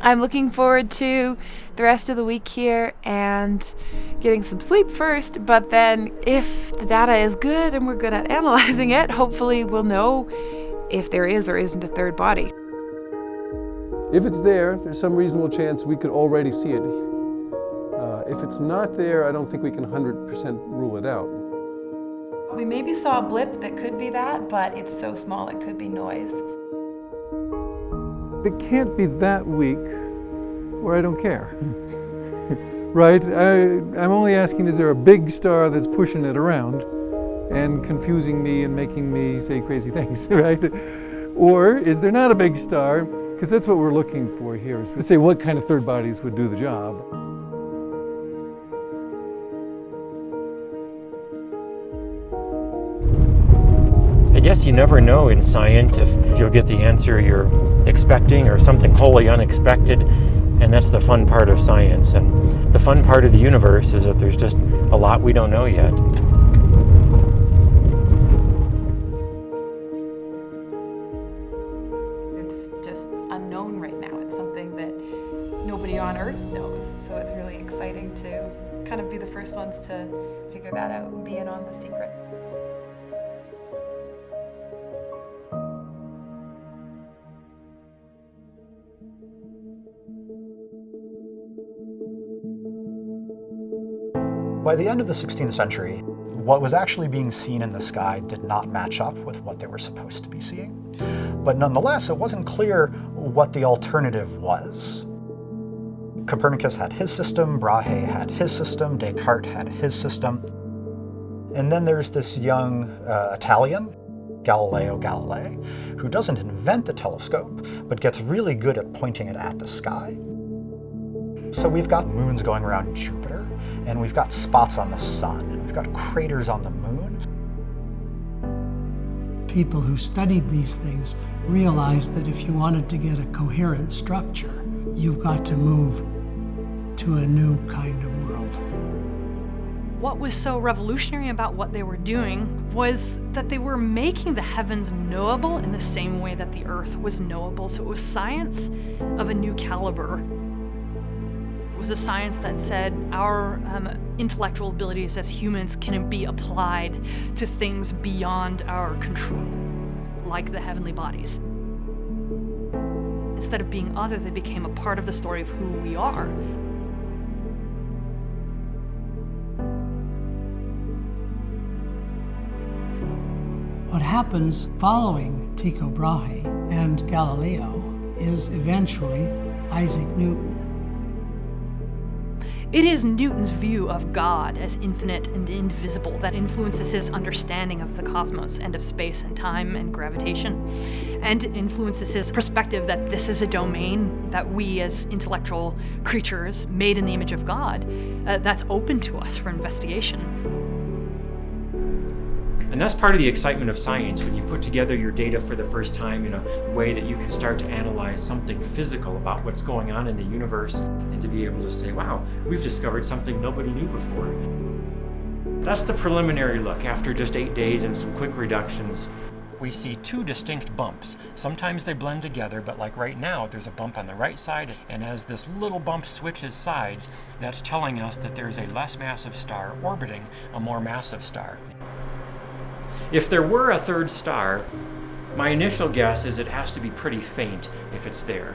I'm looking forward to the rest of the week here and getting some sleep first, but then if the data is good and we're good at analyzing it, hopefully we'll know if there is or isn't a third body. If it's there, there's some reasonable chance we could already see it. If it's not there, I don't think we can 100% rule it out. We maybe saw a blip that could be that, but it's so small it could be noise. It can't be that weak, or I don't care. Right? I'm only asking, is there a big star that's pushing it around and confusing me and making me say crazy things, right? Or is there not a big star? Because that's what we're looking for here, is to say what kind of third bodies would do the job. I guess you never know in science if you'll get the answer you're expecting or something wholly unexpected, and that's the fun part of science. And the fun part of the universe is that there's just a lot we don't know yet. It's just unknown right now. It's something that nobody on Earth knows, so it's really exciting to kind of be the first ones to figure that out and be in on the secret. By the end of the 16th century, what was actually being seen in the sky did not match up with what they were supposed to be seeing. But nonetheless, it wasn't clear what the alternative was. Copernicus had his system, Brahe had his system, Descartes had his system. And then there's this young Italian, Galileo Galilei, who doesn't invent the telescope, but gets really good at pointing it at the sky. So we've got moons going around Jupiter, and we've got spots on the sun, and we've got craters on the moon. People who studied these things realized that if you wanted to get a coherent structure, you've got to move to a new kind of world. What was so revolutionary about what they were doing was that they were making the heavens knowable in the same way that the earth was knowable. So it was science of a new caliber. It was a science that said our intellectual abilities as humans can be applied to things beyond our control, like the heavenly bodies. Instead of being other, they became a part of the story of who we are. What happens following Tycho Brahe and Galileo is eventually Isaac Newton. It is Newton's view of God as infinite and indivisible that influences his understanding of the cosmos and of space and time and gravitation, and influences his perspective that this is a domain that we as intellectual creatures made in the image of God, that's open to us for investigation. And that's part of the excitement of science, when you put together your data for the first time in a way that you can start to analyze something physical about what's going on in the universe, and to be able to say, wow, we've discovered something nobody knew before. That's the preliminary look. After just 8 days and some quick reductions, we see two distinct bumps. Sometimes they blend together, but like right now, there's a bump on the right side, and as this little bump switches sides, that's telling us that there's a less massive star orbiting a more massive star. If there were a third star, my initial guess is it has to be pretty faint if it's there.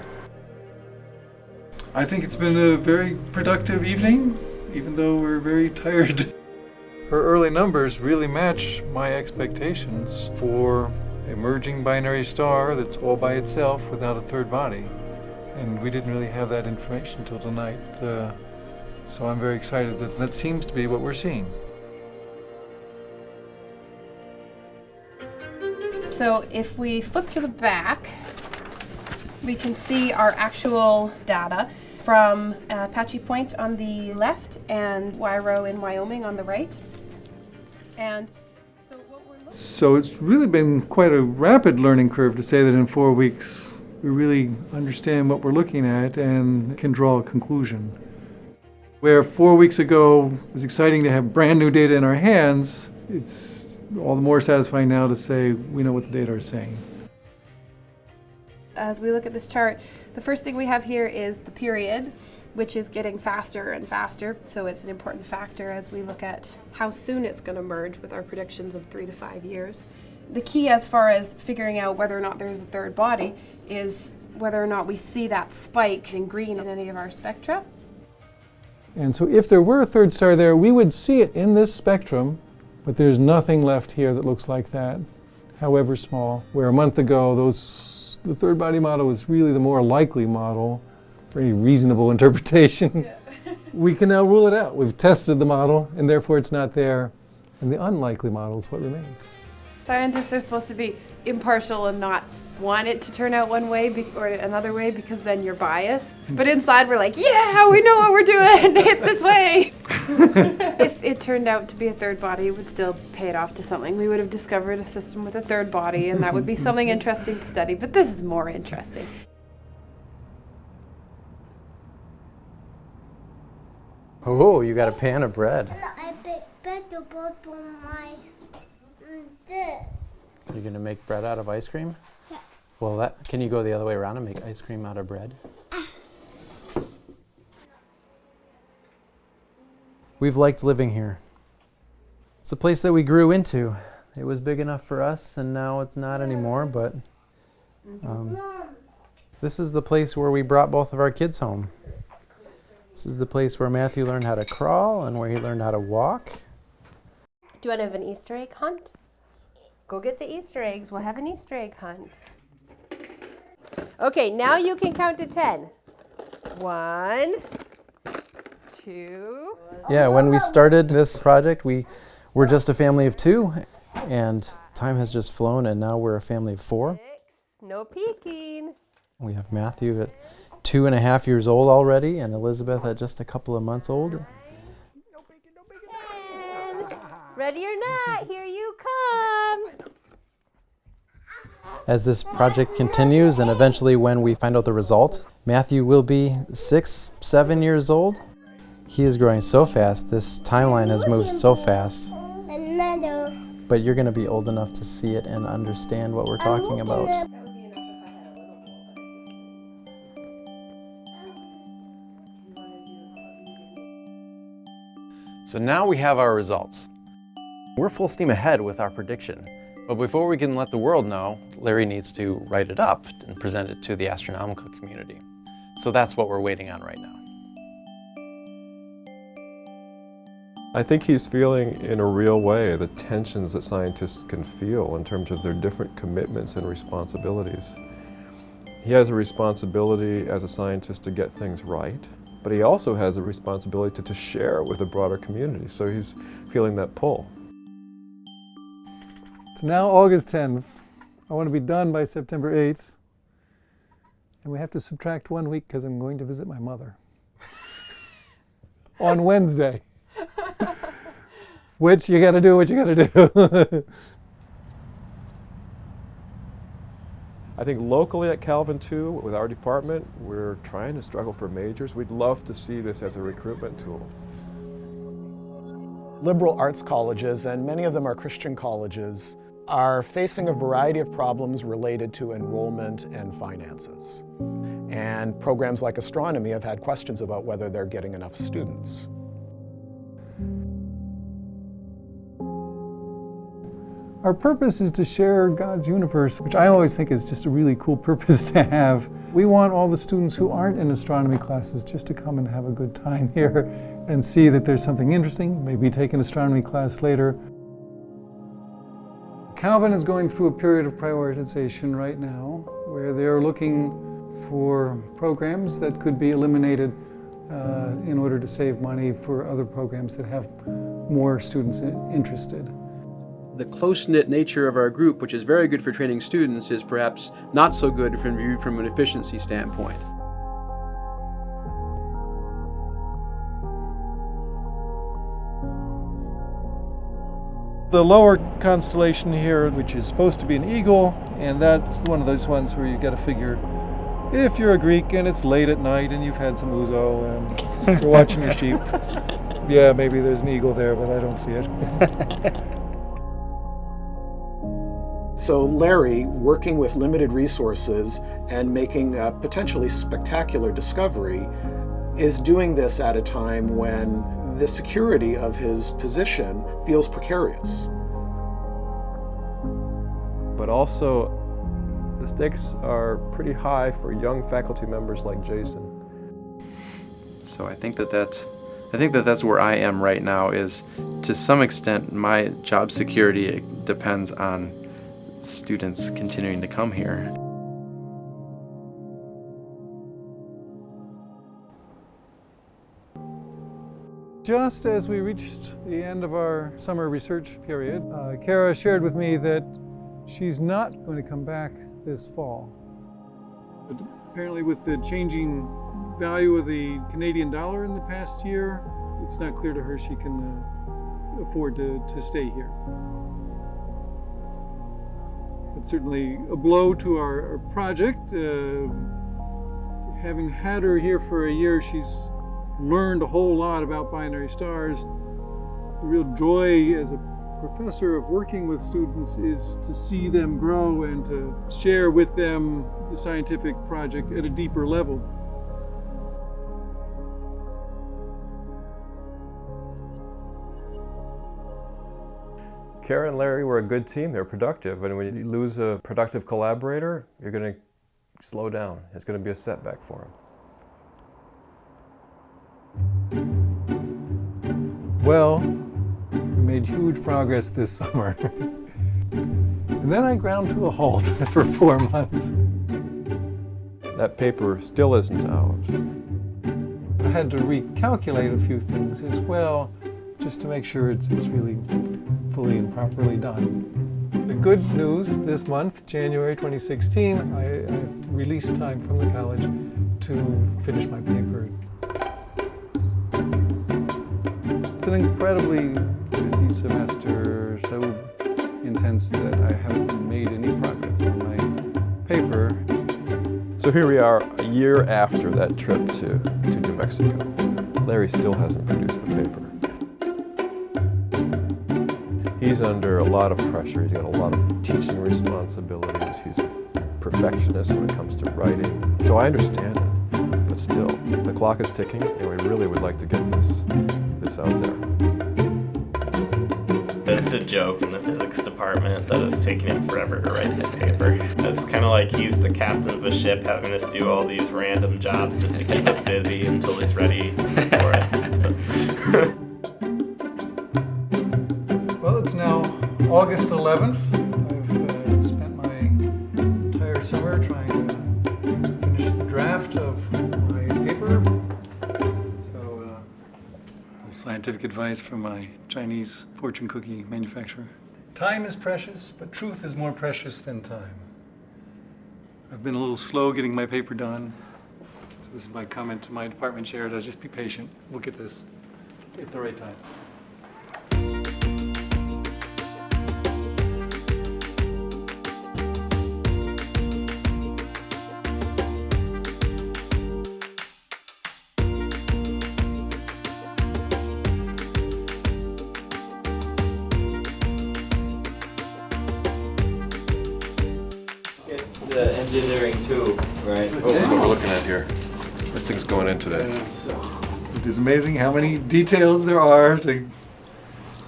I think it's been a very productive evening, even though we're very tired. Her early numbers really match my expectations for emerging binary star that's all by itself without a third body. And we didn't really have that information until tonight. So I'm very excited that that seems to be what we're seeing. So if we flip to the back, we can see our actual data from Apache Point on the left and Wairo in Wyoming on the right. And so what we're looking So it's really been quite a rapid learning curve to say that in 4 weeks we really understand what we're looking at and can draw a conclusion. Where 4 weeks ago it was exciting to have brand new data in our hands, it's all the more satisfying now to say we know what the data are saying. As we look at this chart, the first thing we have here is the period, which is getting faster and faster. So it's an important factor as we look at how soon it's going to merge with our predictions of 3 to 5 years. The key as far as figuring out whether or not there's a third body is whether or not we see that spike in green in any of our spectra. And so if there were a third star there, we would see it in this spectrum, but there's nothing left here that looks like that, however small. Where a month ago, the third body model was really the more likely model for any reasonable interpretation. Yeah. We can now rule it out. We've tested the model, and therefore it's not there. And the unlikely model is what remains. Scientists are supposed to be impartial and not want it to turn out one way or another way because then you're biased. But inside we're like, yeah, we know what we're doing. It's this way. If it turned out to be a third body, it would still pay it off to something. We would have discovered a system with a third body, and that would be something interesting to study. But this is more interesting. Oh, you got a pan of bread. I bet the boat on my this. You're going to make bread out of ice cream? Yeah. Well, can you go the other way around and make ice cream out of bread? We've liked living here. It's a place that we grew into. It was big enough for us, and now it's not anymore, but this is the place where we brought both of our kids home. This is the place where Matthew learned how to crawl and where he learned how to walk. Do you want to have an Easter egg hunt? Go get the Easter eggs. We'll have an Easter egg hunt. Okay, now you can count to 10. 1, 2. Yeah, when we started this project, we were just a family of 2, and time has just flown, and now we're a family of 4. 6. No peeking. We have Matthew at 2.5 years old already, and Elizabeth at just a couple of months old. 10. Ready or not, here you come. As this project continues, and eventually when we find out the result, Matthew will be 6, 7 years old. He is growing so fast. This timeline has moved so fast. Another. But you're going to be old enough to see it and understand what we're talking about. So now we have our results. We're full steam ahead with our prediction. But before we can let the world know, Larry needs to write it up and present it to the astronomical community. So that's what we're waiting on right now. I think he's feeling in a real way the tensions that scientists can feel in terms of their different commitments and responsibilities. He has a responsibility as a scientist to get things right, but he also has a responsibility to share it with a broader community, so he's feeling that pull. It's now August 10th. I want to be done by September 8th. And we have to subtract 1 week because I'm going to visit my mother on Wednesday. Which you got to do what you got to do. I think locally at Calvin too, with our department, we're trying to struggle for majors. We'd love to see this as a recruitment tool. Liberal arts colleges, and many of them are Christian colleges, are facing a variety of problems related to enrollment and finances. And programs like astronomy have had questions about whether they're getting enough students. Our purpose is to share God's universe, which I always think is just a really cool purpose to have. We want all the students who aren't in astronomy classes just to come and have a good time here and see that there's something interesting, maybe take an astronomy class later. Calvin is going through a period of prioritization right now where they're looking for programs that could be eliminated in order to save money for other programs that have more students interested. The close-knit nature of our group, which is very good for training students, is perhaps not so good if viewed from an efficiency standpoint. The lower constellation here, which is supposed to be an eagle, and that's one of those ones where you got to figure, if you're a Greek and it's late at night and you've had some ouzo and you're watching your sheep, yeah, maybe there's an eagle there, but I don't see it. So Larry, working with limited resources and making a potentially spectacular discovery, is doing this at a time when the security of his position feels precarious. But also, the stakes are pretty high for young faculty members like Jason. So I think that's where I am right now, is to some extent my job security depends on students continuing to come here. Just as we reached the end of our summer research period, Kara shared with me that she's not going to come back this fall. But apparently with the changing value of the Canadian dollar in the past year, it's not clear to her she can afford to stay here. It's certainly a blow to our project. Having had her here for a year, she's learned a whole lot about binary stars. The real joy as a professor of working with students is to see them grow and to share with them the scientific project at a deeper level. Kara and Larry were a good team. They're productive. And when you lose a productive collaborator, you're going to slow down. It's going to be a setback for them. Well, we made huge progress this summer. And then I ground to a halt for 4 months. That paper still isn't out. I had to recalculate a few things as well, just to make sure it's really fully and properly done. The good news this month, January 2016, I've released time from the college to finish my paper. It's an incredibly busy semester, so intense that I haven't made any progress on my paper. So here we are, a year after that trip to New Mexico. Larry still hasn't produced the paper. He's under a lot of pressure. He's got a lot of teaching responsibilities. He's a perfectionist when it comes to writing. So I understand it, but still, the clock is ticking, and we really would like to get this out there. It's a joke in the physics department that it's taking him forever to write his paper. It's kind of like he's the captain of a ship having us do all these random jobs just to keep us busy until he's ready for it. Well, it's now August 11th. I've spent my entire summer trying to finish the draft of my paper. So, scientific advice from my Chinese fortune cookie manufacturer. Time is precious, but truth is more precious than time. I've been a little slow getting my paper done. So this is my comment to my department chair, to just be patient. We'll get this at the right time. The engineering too, right? This is what we're looking at here. This thing's going in today. It is amazing how many details there are to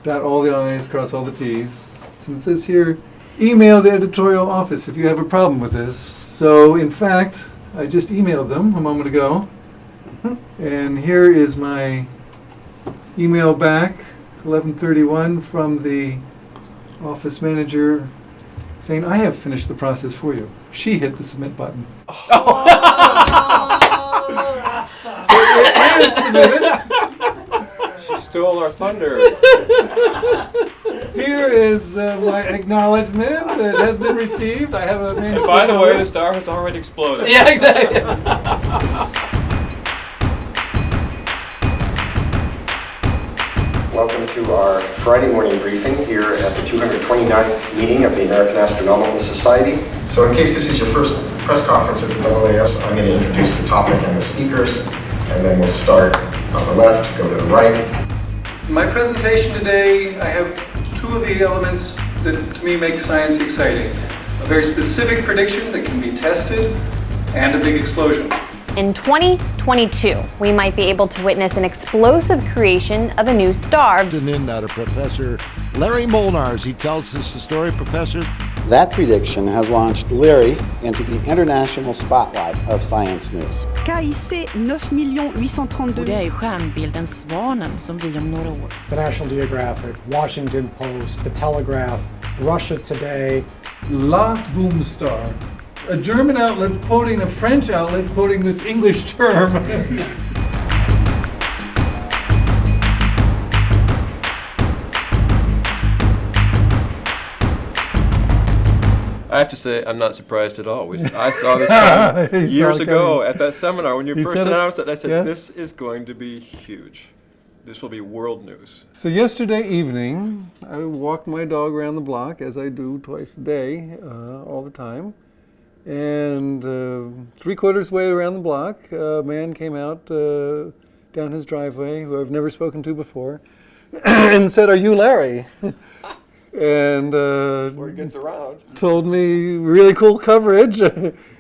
dot all the I's, cross all the T's. And it says here, email the editorial office if you have a problem with this. So in fact, I just emailed them a moment ago. And here is my email back, 11:31, from the office manager saying, I have finished the process for you. She hit the submit button. Just a minute. She stole our thunder. Here is my acknowledgement. It has been received. I have a manuscript. And by the way, the star has already exploded. Yeah, exactly. Welcome to our Friday morning briefing here at the 229th meeting of the American Astronomical Society. So in case this is your first press conference at the AAS, I'm going to introduce the topic and the speakers, and then we'll start on the left, go to the right. In my presentation today, I have two of the elements that to me make science exciting. A very specific prediction that can be tested, and a big explosion. In 2022, we might be able to witness an explosive creation of a new star. In out of Professor Larry Molnar, as he tells us the story. Professor. That prediction has launched Larry into the international spotlight of science news. KIC 9 832. Och det är stjärnbilden Svanen som blir om några år. The National Geographic, Washington Post, The Telegraph, Russia Today. La Boom Star. A German outlet quoting a French outlet quoting this English term. I have to say, I'm not surprised at all. I saw this coming years ago at that seminar when you first announced it. I said, yes. This is going to be huge. This will be world news. So yesterday evening, I walked my dog around the block, as I do twice a day, all the time. And 3/4 way around the block, a man came out down his driveway, who I've never spoken to before, and said, "Are you Larry?" And Where it gets around. told me really cool coverage.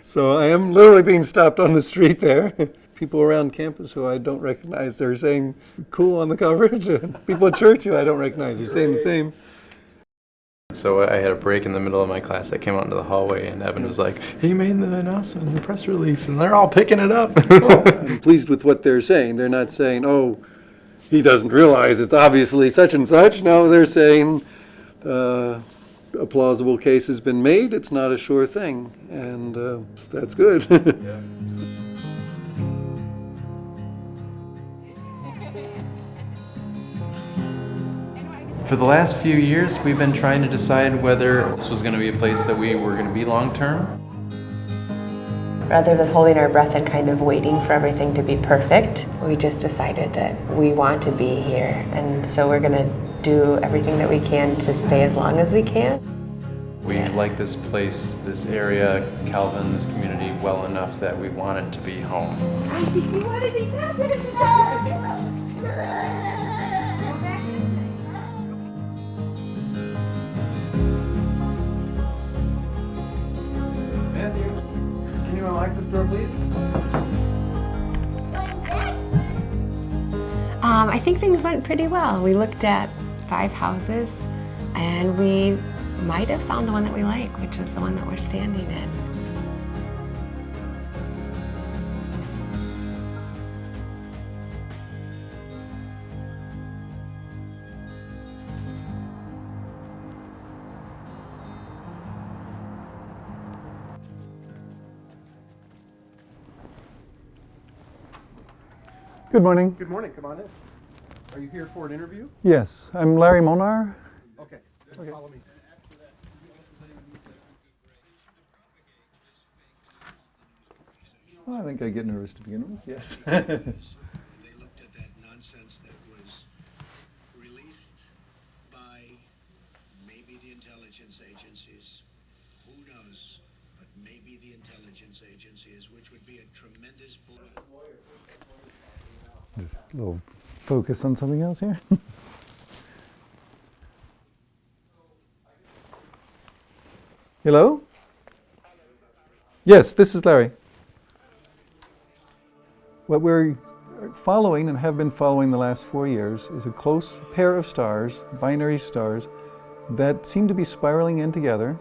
So I am literally being stopped on the street there. People around campus who I don't recognize are saying cool on the coverage. People at church who I don't recognize are saying the same. So I had a break in the middle of my class. I came out into the hallway and Evan was like, he made the announcement in the press release and they're all picking it up. I'm pleased with what they're saying. They're not saying, oh, he doesn't realize it's obviously such and such. No, they're saying a plausible case has been made. It's not a sure thing. And that's good. Yeah. For the last few years, we've been trying to decide whether this was going to be a place that we were going to be long term. Rather than holding our breath and kind of waiting for everything to be perfect, we just decided that we want to be here. And so we're going to do everything that we can to stay as long as we can. We like this place, this area, Calvin, this community well enough that we want it to be home. Matthew, can you unlock this door, please? I think things went pretty well. We looked at 5 houses and we might have found the one that we like, which is the one that we're standing in. Good morning. Good morning, come on in. Are you here for an interview? Yes, I'm Larry Molnar. Okay, follow me. Well, I think I get nervous to begin with, yes. They looked at that nonsense that was released by maybe the intelligence agencies. Who knows? But maybe the intelligence agencies, which would be a tremendous blow. Just a little focus on something else here. Hello? Yes, this is Larry. What we're following and have been following the last 4 years is a close pair of stars, binary stars, that seem to be spiraling in together.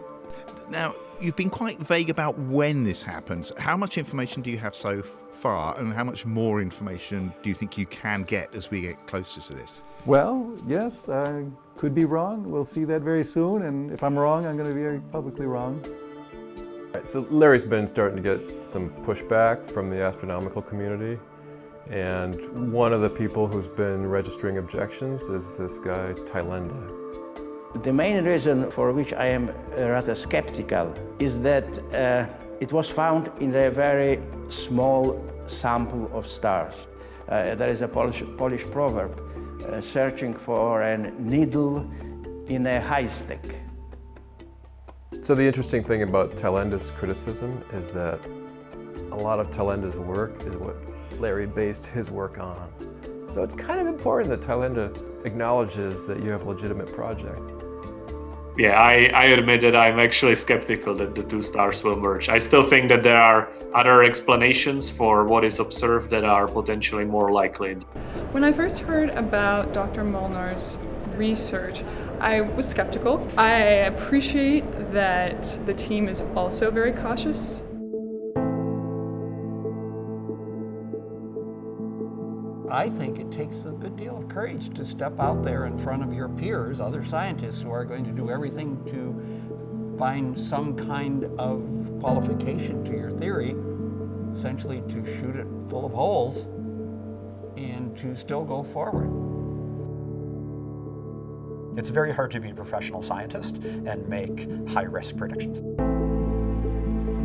Now, you've been quite vague about when this happens. How much information do you have so far, and how much more information do you think you can get as we get closer to this? Well, yes, I could be wrong. We'll see that very soon, and if I'm wrong, I'm going to be very publicly wrong. Right, so Larry's been starting to get some pushback from the astronomical community. And one of the people who's been registering objections is this guy, Thailenda. The main reason for which I am rather skeptical is that it was found in a very small sample of stars. There is a Polish proverb, searching for a needle in a haystack. So the interesting thing about Thailenda's criticism is that a lot of Thailenda's work is what Larry based his work on. So it's kind of important that Thailenda acknowledges that you have a legitimate project. Yeah, I admit that I'm actually skeptical that the two stars will merge. I still think that there are other explanations for what is observed that are potentially more likely. When I first heard about Dr. Molnar's research, I was skeptical. I appreciate that the team is also very cautious. I think it takes a good deal of courage to step out there in front of your peers, other scientists who are going to do everything to find some kind of qualification to your theory, essentially to shoot it full of holes and to still go forward. It's very hard to be a professional scientist and make high-risk predictions.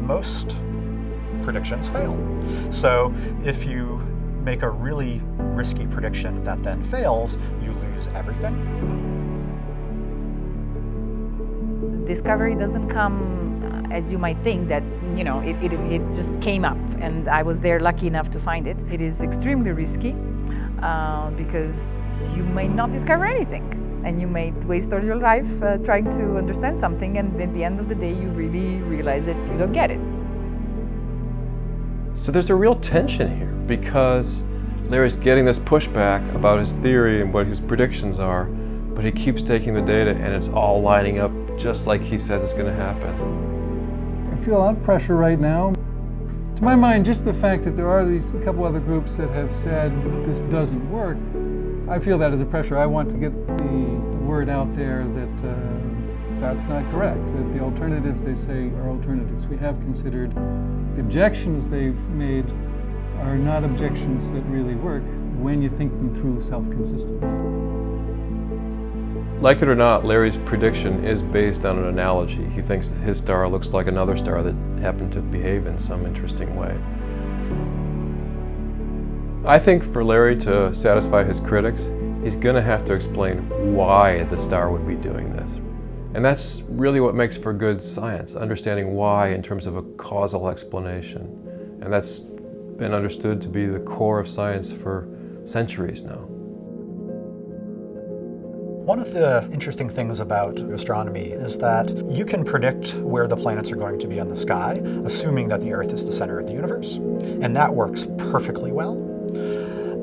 Most predictions fail. So if you make a really risky prediction that then fails, you lose everything. Discovery doesn't come as you might think, that it just came up and I was there lucky enough to find it. It is extremely risky because you may not discover anything and you may waste all your life trying to understand something, and at the end of the day you really realize that you don't get it. So there's a real tension here because Larry's getting this pushback about his theory and what his predictions are, but he keeps taking the data and it's all lining up just like he says it's going to happen. I feel a lot of pressure right now. To my mind, just the fact that there are these couple other groups that have said this doesn't work, I feel that as a pressure. I want to get the word out there that that's not correct, that the alternatives they say are alternatives. We have considered the objections they've made are not objections that really work when you think them through self-consistently. Like it or not, Larry's prediction is based on an analogy. He thinks that his star looks like another star that happened to behave in some interesting way. I think for Larry to satisfy his critics, he's going to have to explain why the star would be doing this. And that's really what makes for good science, understanding why in terms of a causal explanation. And that's been understood to be the core of science for centuries now. One of the interesting things about astronomy is that you can predict where the planets are going to be on the sky, assuming that the Earth is the center of the universe, and that works perfectly well.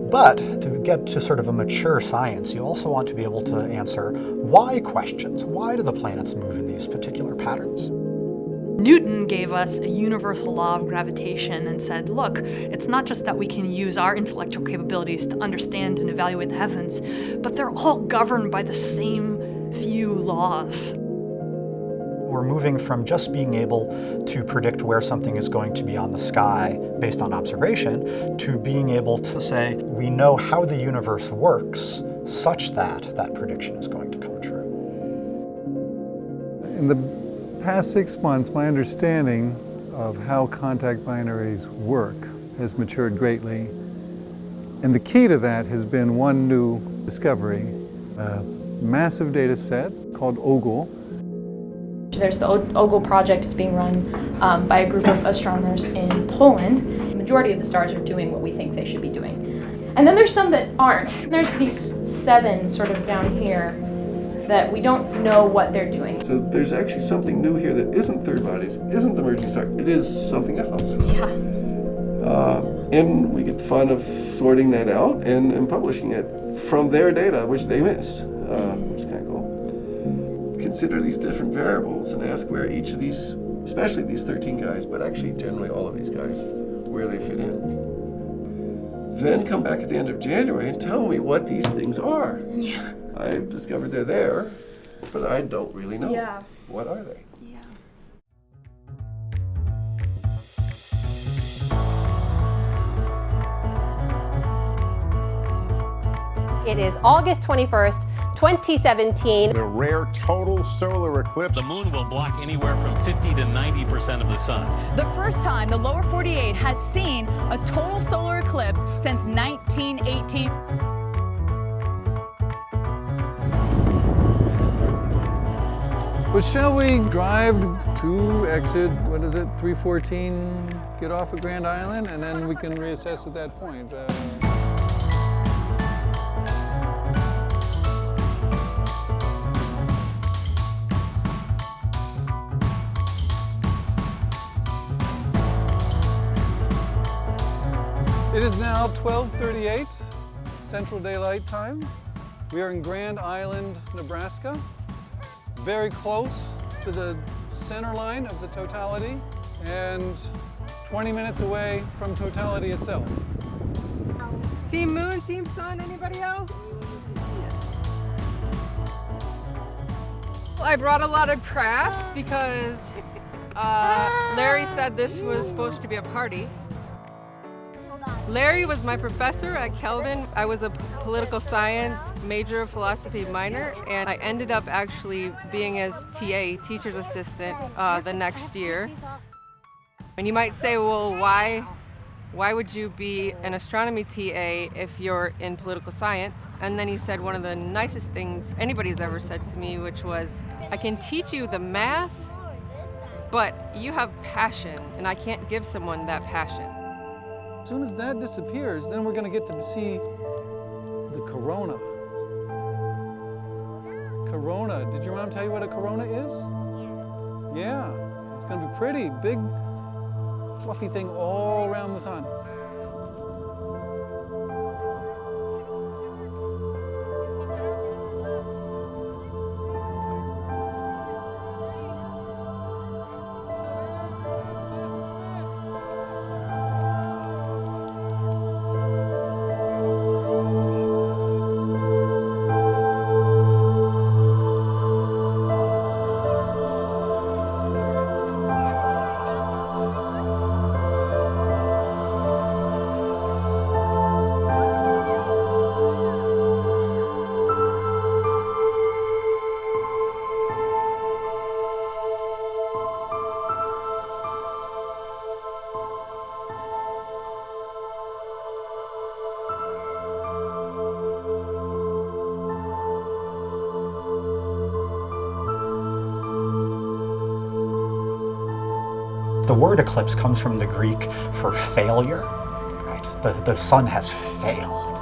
But to get to sort of a mature science, you also want to be able to answer why questions. Why do the planets move in these particular patterns? Newton gave us a universal law of gravitation and said, look, it's not just that we can use our intellectual capabilities to understand and evaluate the heavens, but they're all governed by the same few laws. We're moving from just being able to predict where something is going to be on the sky based on observation to being able to say, we know how the universe works such that that prediction is going to come true. In the past 6 months, my understanding of how contact binaries work has matured greatly. And the key to that has been one new discovery, a massive data set called OGLE. There's the OGLE project. It's being run by a group of astronomers in Poland. The majority of the stars are doing what we think they should be doing. And then there's some that aren't. There's these 7 sort of down here that we don't know what they're doing. So there's actually something new here that isn't third bodies, isn't the merging star, it is something else. Yeah. And we get the fun of sorting that out and publishing it from their data, which they miss, which is kind of cool. Consider these different variables and ask where each of these, especially these 13 guys, but actually generally all of these guys, where they fit in. Then come back at the end of January and tell me what these things are. Yeah. I've discovered they're there, but I don't really know. Yeah. What are they? Yeah. It is August 21st, 2017. The rare total solar eclipse. The moon will block anywhere from 50 to 90% of the sun. The first time the lower 48 has seen a total solar eclipse since 1918. But shall we drive to exit, what is it, 314, get off at Grand Island, and then we can reassess at that point. It is now 12:38 Central Daylight Time. We are in Grand Island, Nebraska, very close to the center line of the totality and 20 minutes away from totality itself. Team Moon, Team Sun, anybody else? I brought a lot of crafts because Larry said this was supposed to be a party. Larry was my professor at Kelvin. I was a political science major, philosophy minor, and I ended up actually being his TA, teacher's assistant, the next year. And you might say, well, why would you be an astronomy TA if you're in political science? And then he said one of the nicest things anybody's ever said to me, which was, I can teach you the math, but you have passion, and I can't give someone that passion. As soon as that disappears, then we're going to get to see the corona. Corona. Did your mom tell you what a corona is? Yeah. It's going to be pretty. Big, fluffy thing all around the sun. The word eclipse comes from the Greek for failure, right? The sun has failed.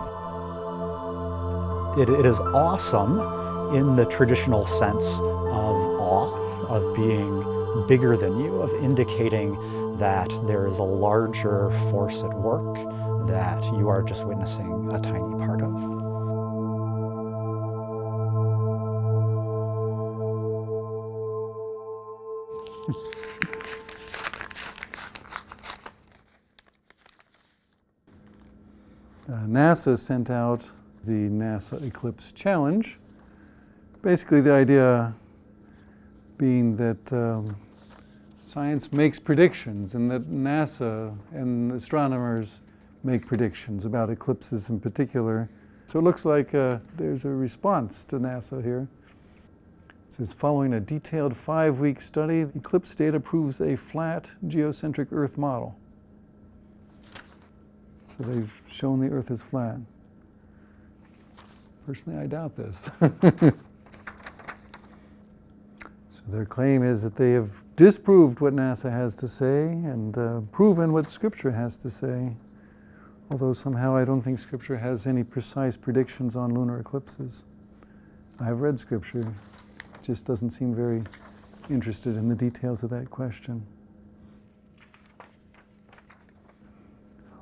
It is awesome in the traditional sense of awe, of being bigger than you, of indicating that there is a larger force at work that you are just witnessing a tiny part of. NASA sent out the NASA Eclipse Challenge. Basically the idea being that science makes predictions and that NASA and astronomers make predictions about eclipses in particular. So it looks like there's a response to NASA here. It says, following a detailed 5-week study, eclipse data proves a flat geocentric Earth model. So they've shown the Earth is flat. Personally, I doubt this. So their claim is that they have disproved what NASA has to say and proven what Scripture has to say. Although somehow I don't think Scripture has any precise predictions on lunar eclipses. I have read Scripture. It just doesn't seem very interested in the details of that question.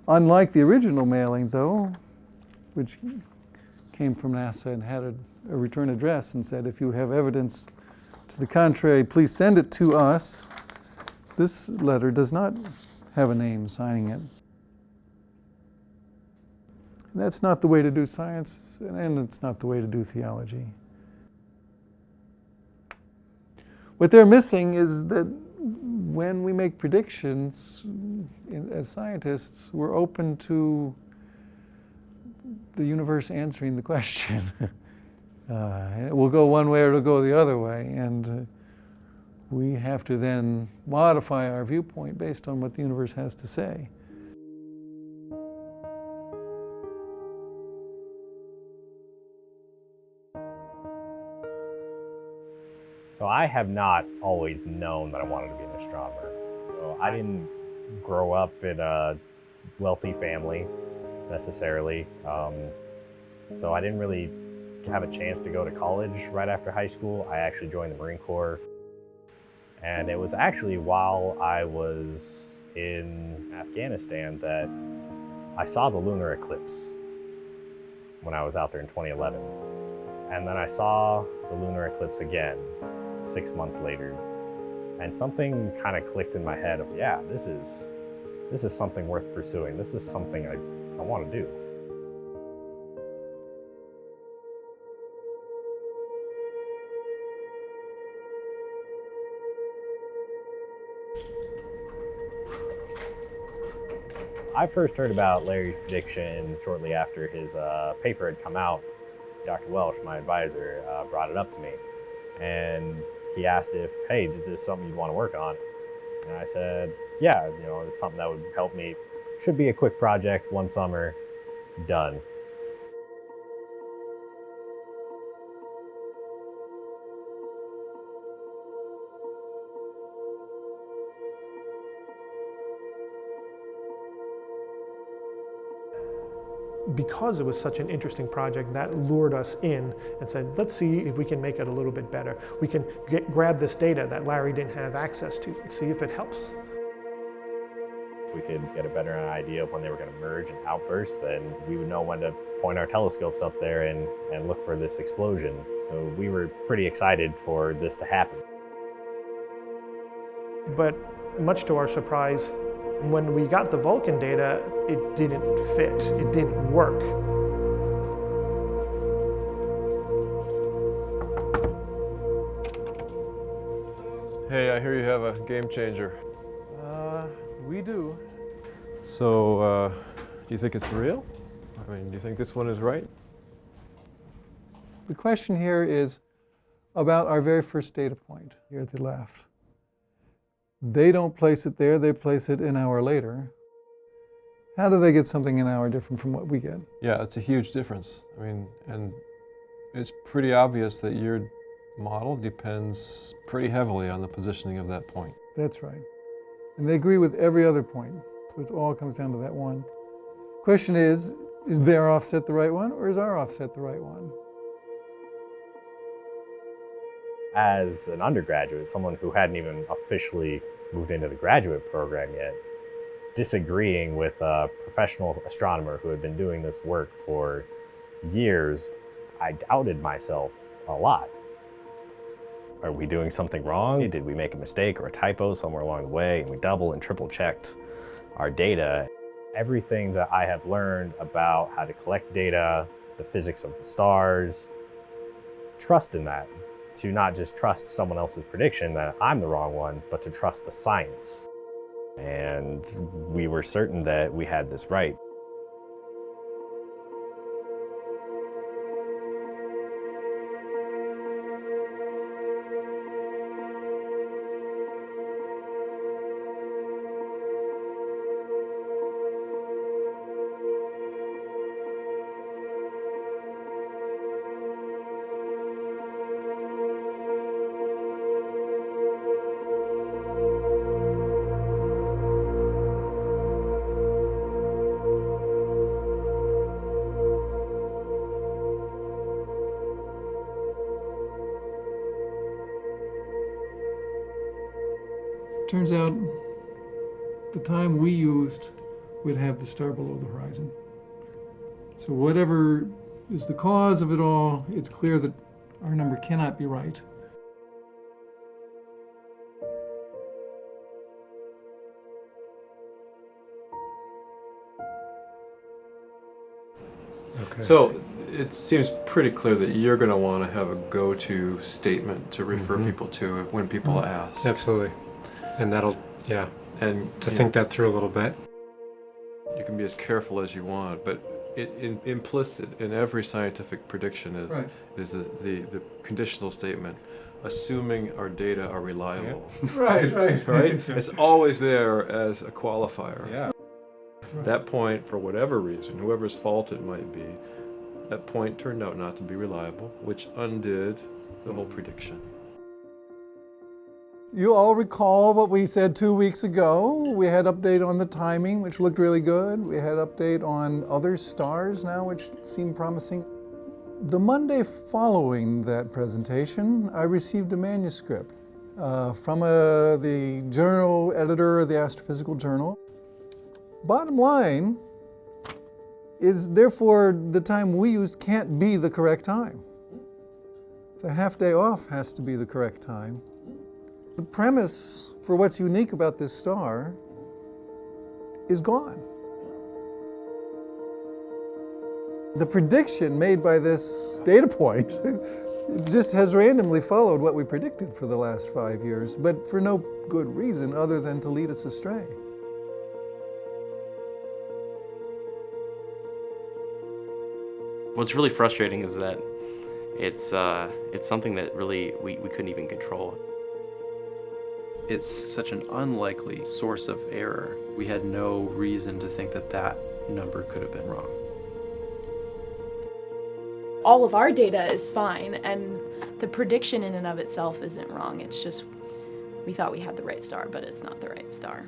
Unlike the original mailing, though, which came from NASA and had a return address and said, if you have evidence to the contrary, please send it to us, this letter does not have a name signing it. And that's not the way to do science, and it's not the way to do theology. What they're missing is that when we make predictions, as scientists, we're open to the universe answering the question. And it will go one way or it'll go the other way. And we have to then modify our viewpoint based on what the universe has to say. So I have not always known that I wanted to be an astronomer. So I didn't grow up in a wealthy family necessarily. So I didn't really have a chance to go to college right after high school. I actually joined the Marine Corps. And it was actually while I was in Afghanistan that I saw the lunar eclipse when I was out there in 2011. And then I saw the lunar eclipse again 6 months later. And something kind of clicked in my head of, yeah, this is something worth pursuing. This is something I want to do. I first heard about Larry's prediction shortly after his paper had come out. Dr. Welsh, my advisor, brought it up to me. And he asked if, hey, is this something you'd want to work on? And I said, yeah, it's something that would help me. Should be a quick project, one summer, done. Because it was such an interesting project, that lured us in and said, let's see if we can make it a little bit better. We can grab this data that Larry didn't have access to and see if it helps. If we could get a better idea of when they were going to merge and outburst, then we would know when to point our telescopes up there and look for this explosion. So we were pretty excited for this to happen. But much to our surprise, when we got the Vulcan data, it didn't fit, it didn't work. Hey, I hear you have a game changer. We do. So, do you think it's real? I mean, do you think this one is right? The question here is about our very first data point here at the left. They don't place it there, they place it an hour later. How do they get something an hour different from what we get? Yeah, it's a huge difference. I mean, and it's pretty obvious that your model depends pretty heavily on the positioning of that point. That's right. And they agree with every other point. So it all comes down to that one. Question is their offset the right one, or is our offset the right one? As an undergraduate, someone who hadn't even officially moved into the graduate program yet, disagreeing with a professional astronomer who had been doing this work for years, I doubted myself a lot. Are we doing something wrong? Did we make a mistake or a typo somewhere along the way? And we double and triple checked our data. Everything that I have learned about how to collect data, the physics of the stars, trust in that. To not just trust someone else's prediction that I'm the wrong one, but to trust the science. And we were certain that we had this right. Turns out the time we used would have the star below the horizon. So whatever is the cause of it all, it's clear that our number cannot be right. Okay. So it seems pretty clear that you're going to want to have a go-to statement to refer people to when people ask. Absolutely. And that'll, yeah, and to think that through a little bit. You can be as careful as you want, but Implicit in every scientific prediction is, Right. is the conditional statement, assuming our data are reliable. Yeah. Right. Right? It's always there as a qualifier. Yeah. That point, for whatever reason, whoever's fault it might be, that point turned out not to be reliable, which undid the whole prediction. You all recall what we said 2 weeks ago. We had update on the timing, which looked really good. We had update on other stars now, which seemed promising. The Monday following that presentation, I received a manuscript from the journal editor of the Astrophysical Journal. Bottom line is, therefore, the time we used can't be the correct time. The half day off has to be the correct time. The premise for what's unique about this star is gone. The prediction made by this data point just has randomly followed what we predicted for the last 5 years, but for no good reason other than to lead us astray. What's really frustrating is that it's something that really we couldn't even control. It's such an unlikely source of error. We had no reason to think that that number could have been wrong. All of our data is fine, and the prediction in and of itself isn't wrong. It's just we thought we had the right star, but it's not the right star.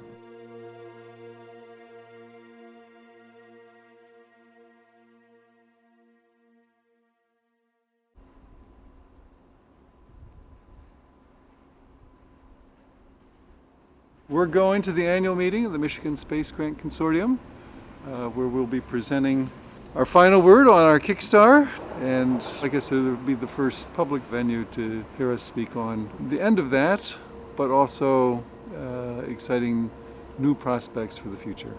We're going to the annual meeting of the Michigan Space Grant Consortium, where we'll be presenting our final word on our Kickstar. And I guess it'll be the first public venue to hear us speak on the end of that, but also exciting new prospects for the future.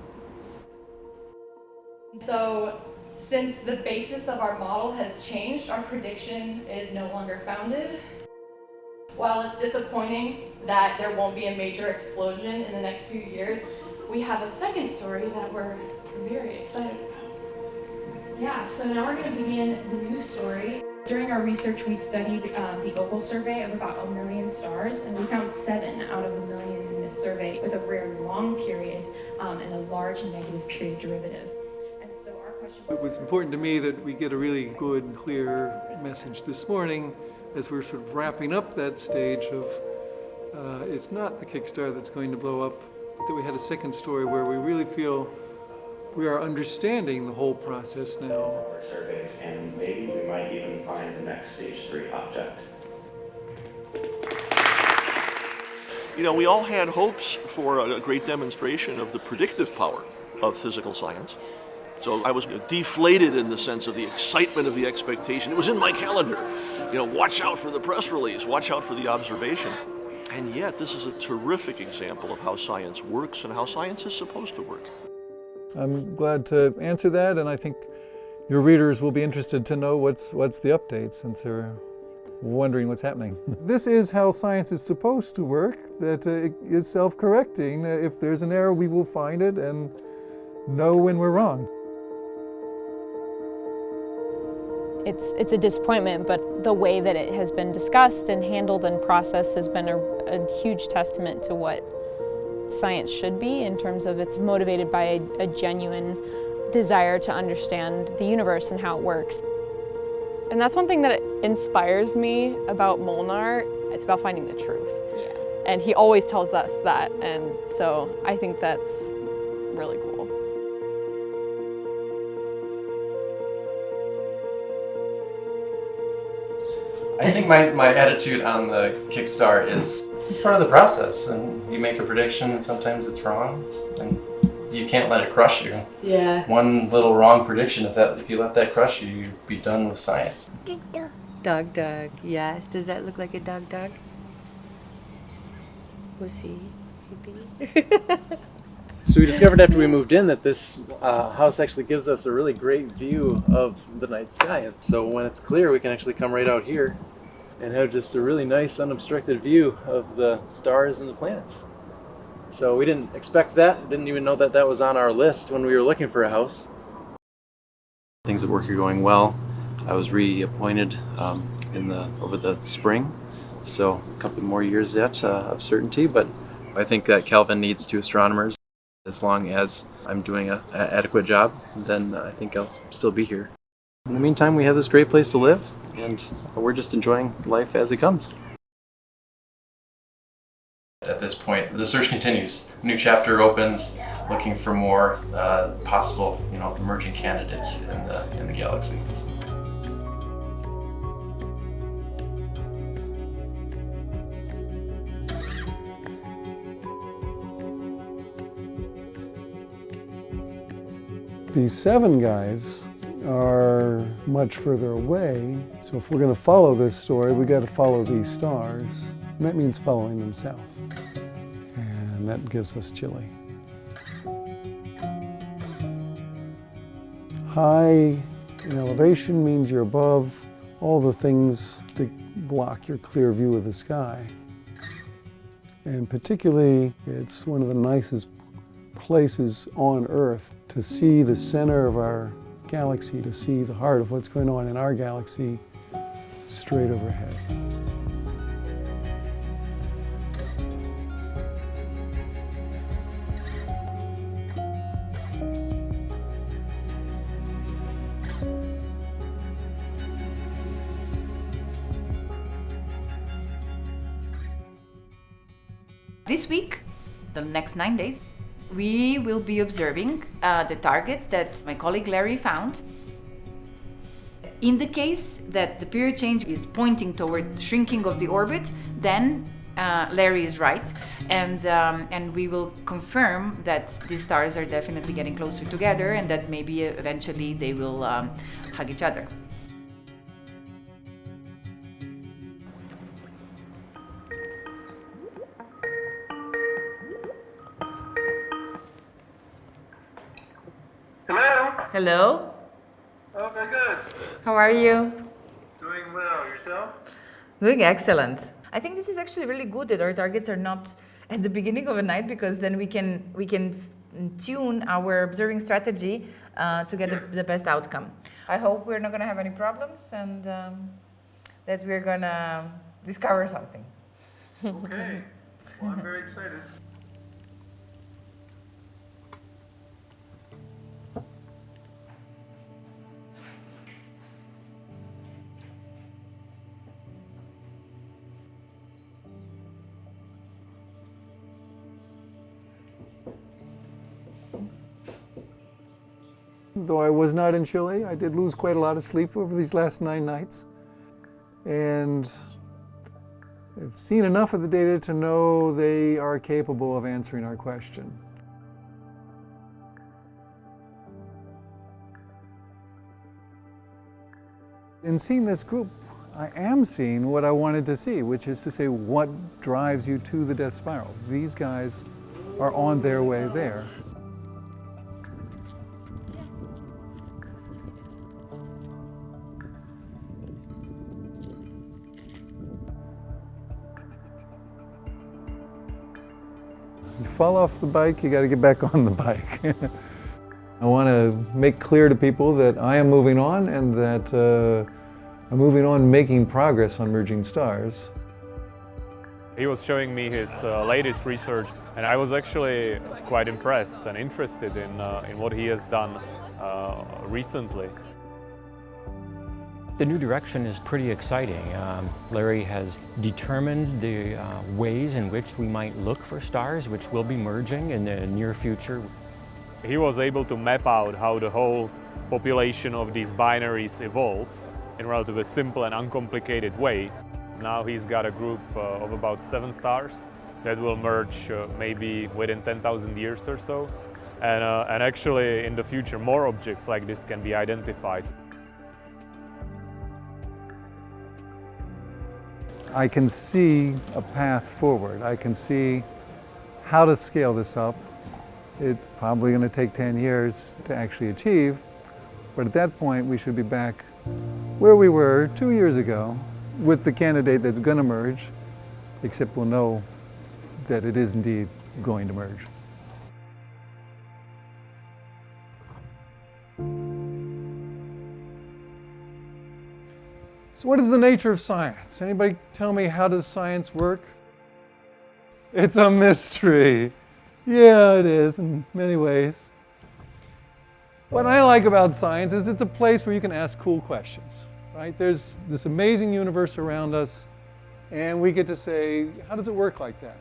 So, since the basis of our model has changed, our prediction is no longer founded. While it's disappointing that there won't be a major explosion in the next few years, we have a second story that we're very excited about. Yeah, so now we're going to begin the new story. During our research, we studied the Opal survey of about 1 million stars, and we found 7 out of 1 million in this survey with a rare long period and a large negative period derivative. And so our question It was important to me that we get a really good, clear message this morning as we're sort of wrapping up that stage of it's not the Kickstar that's going to blow up, but that we had a second story where we really feel we are understanding the whole process now. Our surveys, and maybe we might even find the next stage 3 object. You know, we all had hopes for a great demonstration of the predictive power of physical science. So I was deflated in the sense of the excitement of the expectation. It was in my calendar. You know, watch out for the press release, watch out for the observation. And yet, this is a terrific example of how science works and how science is supposed to work. I'm glad to answer that, and I think your readers will be interested to know what's the update, since they're wondering what's happening. This is how science is supposed to work, that it is self-correcting. If there's an error, we will find it and know when we're wrong. It's a disappointment, but the way that it has been discussed and handled and processed has been a huge testament to what science should be, in terms of it's motivated by a genuine desire to understand the universe and how it works. And that's one thing that inspires me about Molnar. It's about finding the truth. Yeah. And he always tells us that, and so I think that's really cool. I think my attitude on the Kickstar is it's part of the process, and you make a prediction and sometimes it's wrong, and you can't let it crush you. Yeah. One little wrong prediction, if you let that crush you, you'd be done with science. Dog, yes. Does that look like a dog? Was he? So we discovered after we moved in that this house actually gives us a really great view of the night sky. So when it's clear, we can actually come right out here and have just a really nice unobstructed view of the stars and the planets. So we didn't expect that, didn't even know that that was on our list when we were looking for a house. Things at work are going well. I was reappointed over the spring, so a couple more years yet of certainty, but I think that Kelvin needs 2 astronomers. As long as I'm doing an adequate job, then I think I'll still be here. In the meantime, we have this great place to live, and we're just enjoying life as it comes. At this point, the search continues. A new chapter opens, looking for more possible, emerging candidates in the galaxy. These 7 guys are much further away, so if we're going to follow this story, we got to follow these stars. And that means following them south. And that gives us Chile. High in elevation means you're above all the things that block your clear view of the sky. And particularly, it's one of the nicest places on Earth to see the center of our galaxy, to see the heart of what's going on in our galaxy straight overhead. This week, the next 9 days, we will be observing the targets that my colleague Larry found. In the case that the period change is pointing toward shrinking of the orbit, then Larry is right, and we will confirm that these stars are definitely getting closer together and that maybe eventually they will hug each other. Hello? Oh, very good. How are you? Doing well. Yourself? Doing excellent. I think this is actually really good that our targets are not at the beginning of a night, because then we can tune our observing strategy to get the best outcome. I hope we're not going to have any problems and that we're going to discover something. Okay. Well, I'm very excited. Though I was not in Chile, I did lose quite a lot of sleep over these last 9 nights. And I've seen enough of the data to know they are capable of answering our question. In seeing this group, I am seeing what I wanted to see, which is to say, what drives you to the death spiral. These guys are on their way there. You fall off the bike, you got to get back on the bike. I want to make clear to people that I am moving on and that I'm moving on making progress on merging stars. He was showing me his latest research, and I was actually quite impressed and interested in what he has done recently. The new direction is pretty exciting. Larry has determined the ways in which we might look for stars which will be merging in the near future. He was able to map out how the whole population of these binaries evolve in a relatively simple and uncomplicated way. Now he's got a group of about 7 stars that will merge maybe within 10,000 years or so. And actually in the future more objects like this can be identified. I can see a path forward. I can see how to scale this up. It's probably going to take 10 years to actually achieve, but at that point we should be back where we were 2 years ago with the candidate that's going to merge, except we'll know that it is indeed going to merge. So what is the nature of science? Anybody tell me, how does science work? It's a mystery. Yeah, it is in many ways. What I like about science is it's a place where you can ask cool questions, right? There's this amazing universe around us, and we get to say, how does it work like that?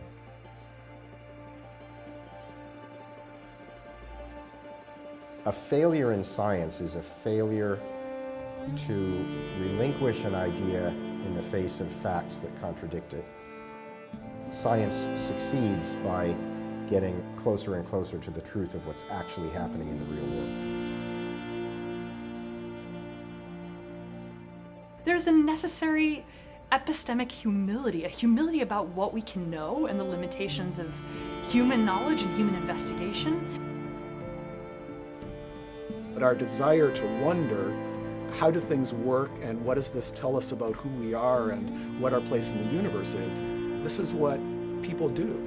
A failure in science is a failure to relinquish an idea in the face of facts that contradict it. Science succeeds by getting closer and closer to the truth of what's actually happening in the real world. There's a necessary epistemic humility, a humility about what we can know and the limitations of human knowledge and human investigation. But our desire to wonder, how do things work and what does this tell us about who we are and what our place in the universe is, this is what people do.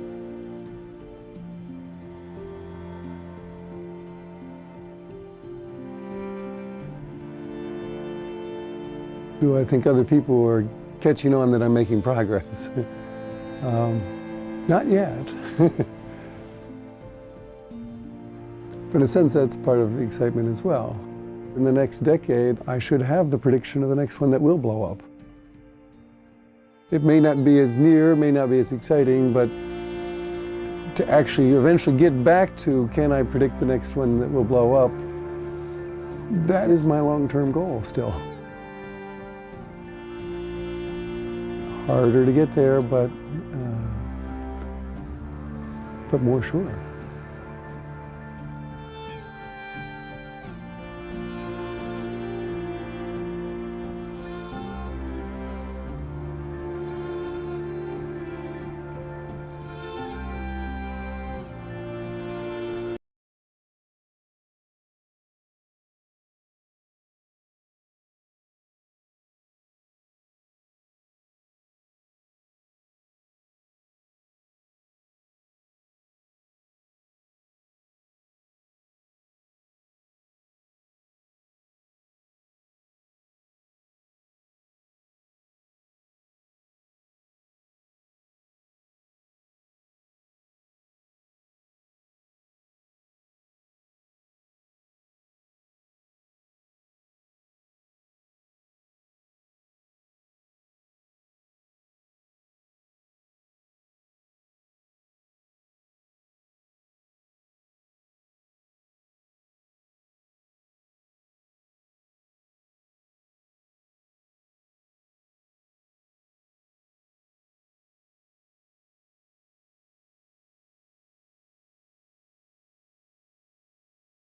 Do I think other people are catching on that I'm making progress? Not yet. But in a sense, that's part of the excitement as well. In the next decade, I should have the prediction of the next one that will blow up. It may not be as near, may not be as exciting, but to actually eventually get back to, can I predict the next one that will blow up? That is my long-term goal still. Harder to get there, but more sure.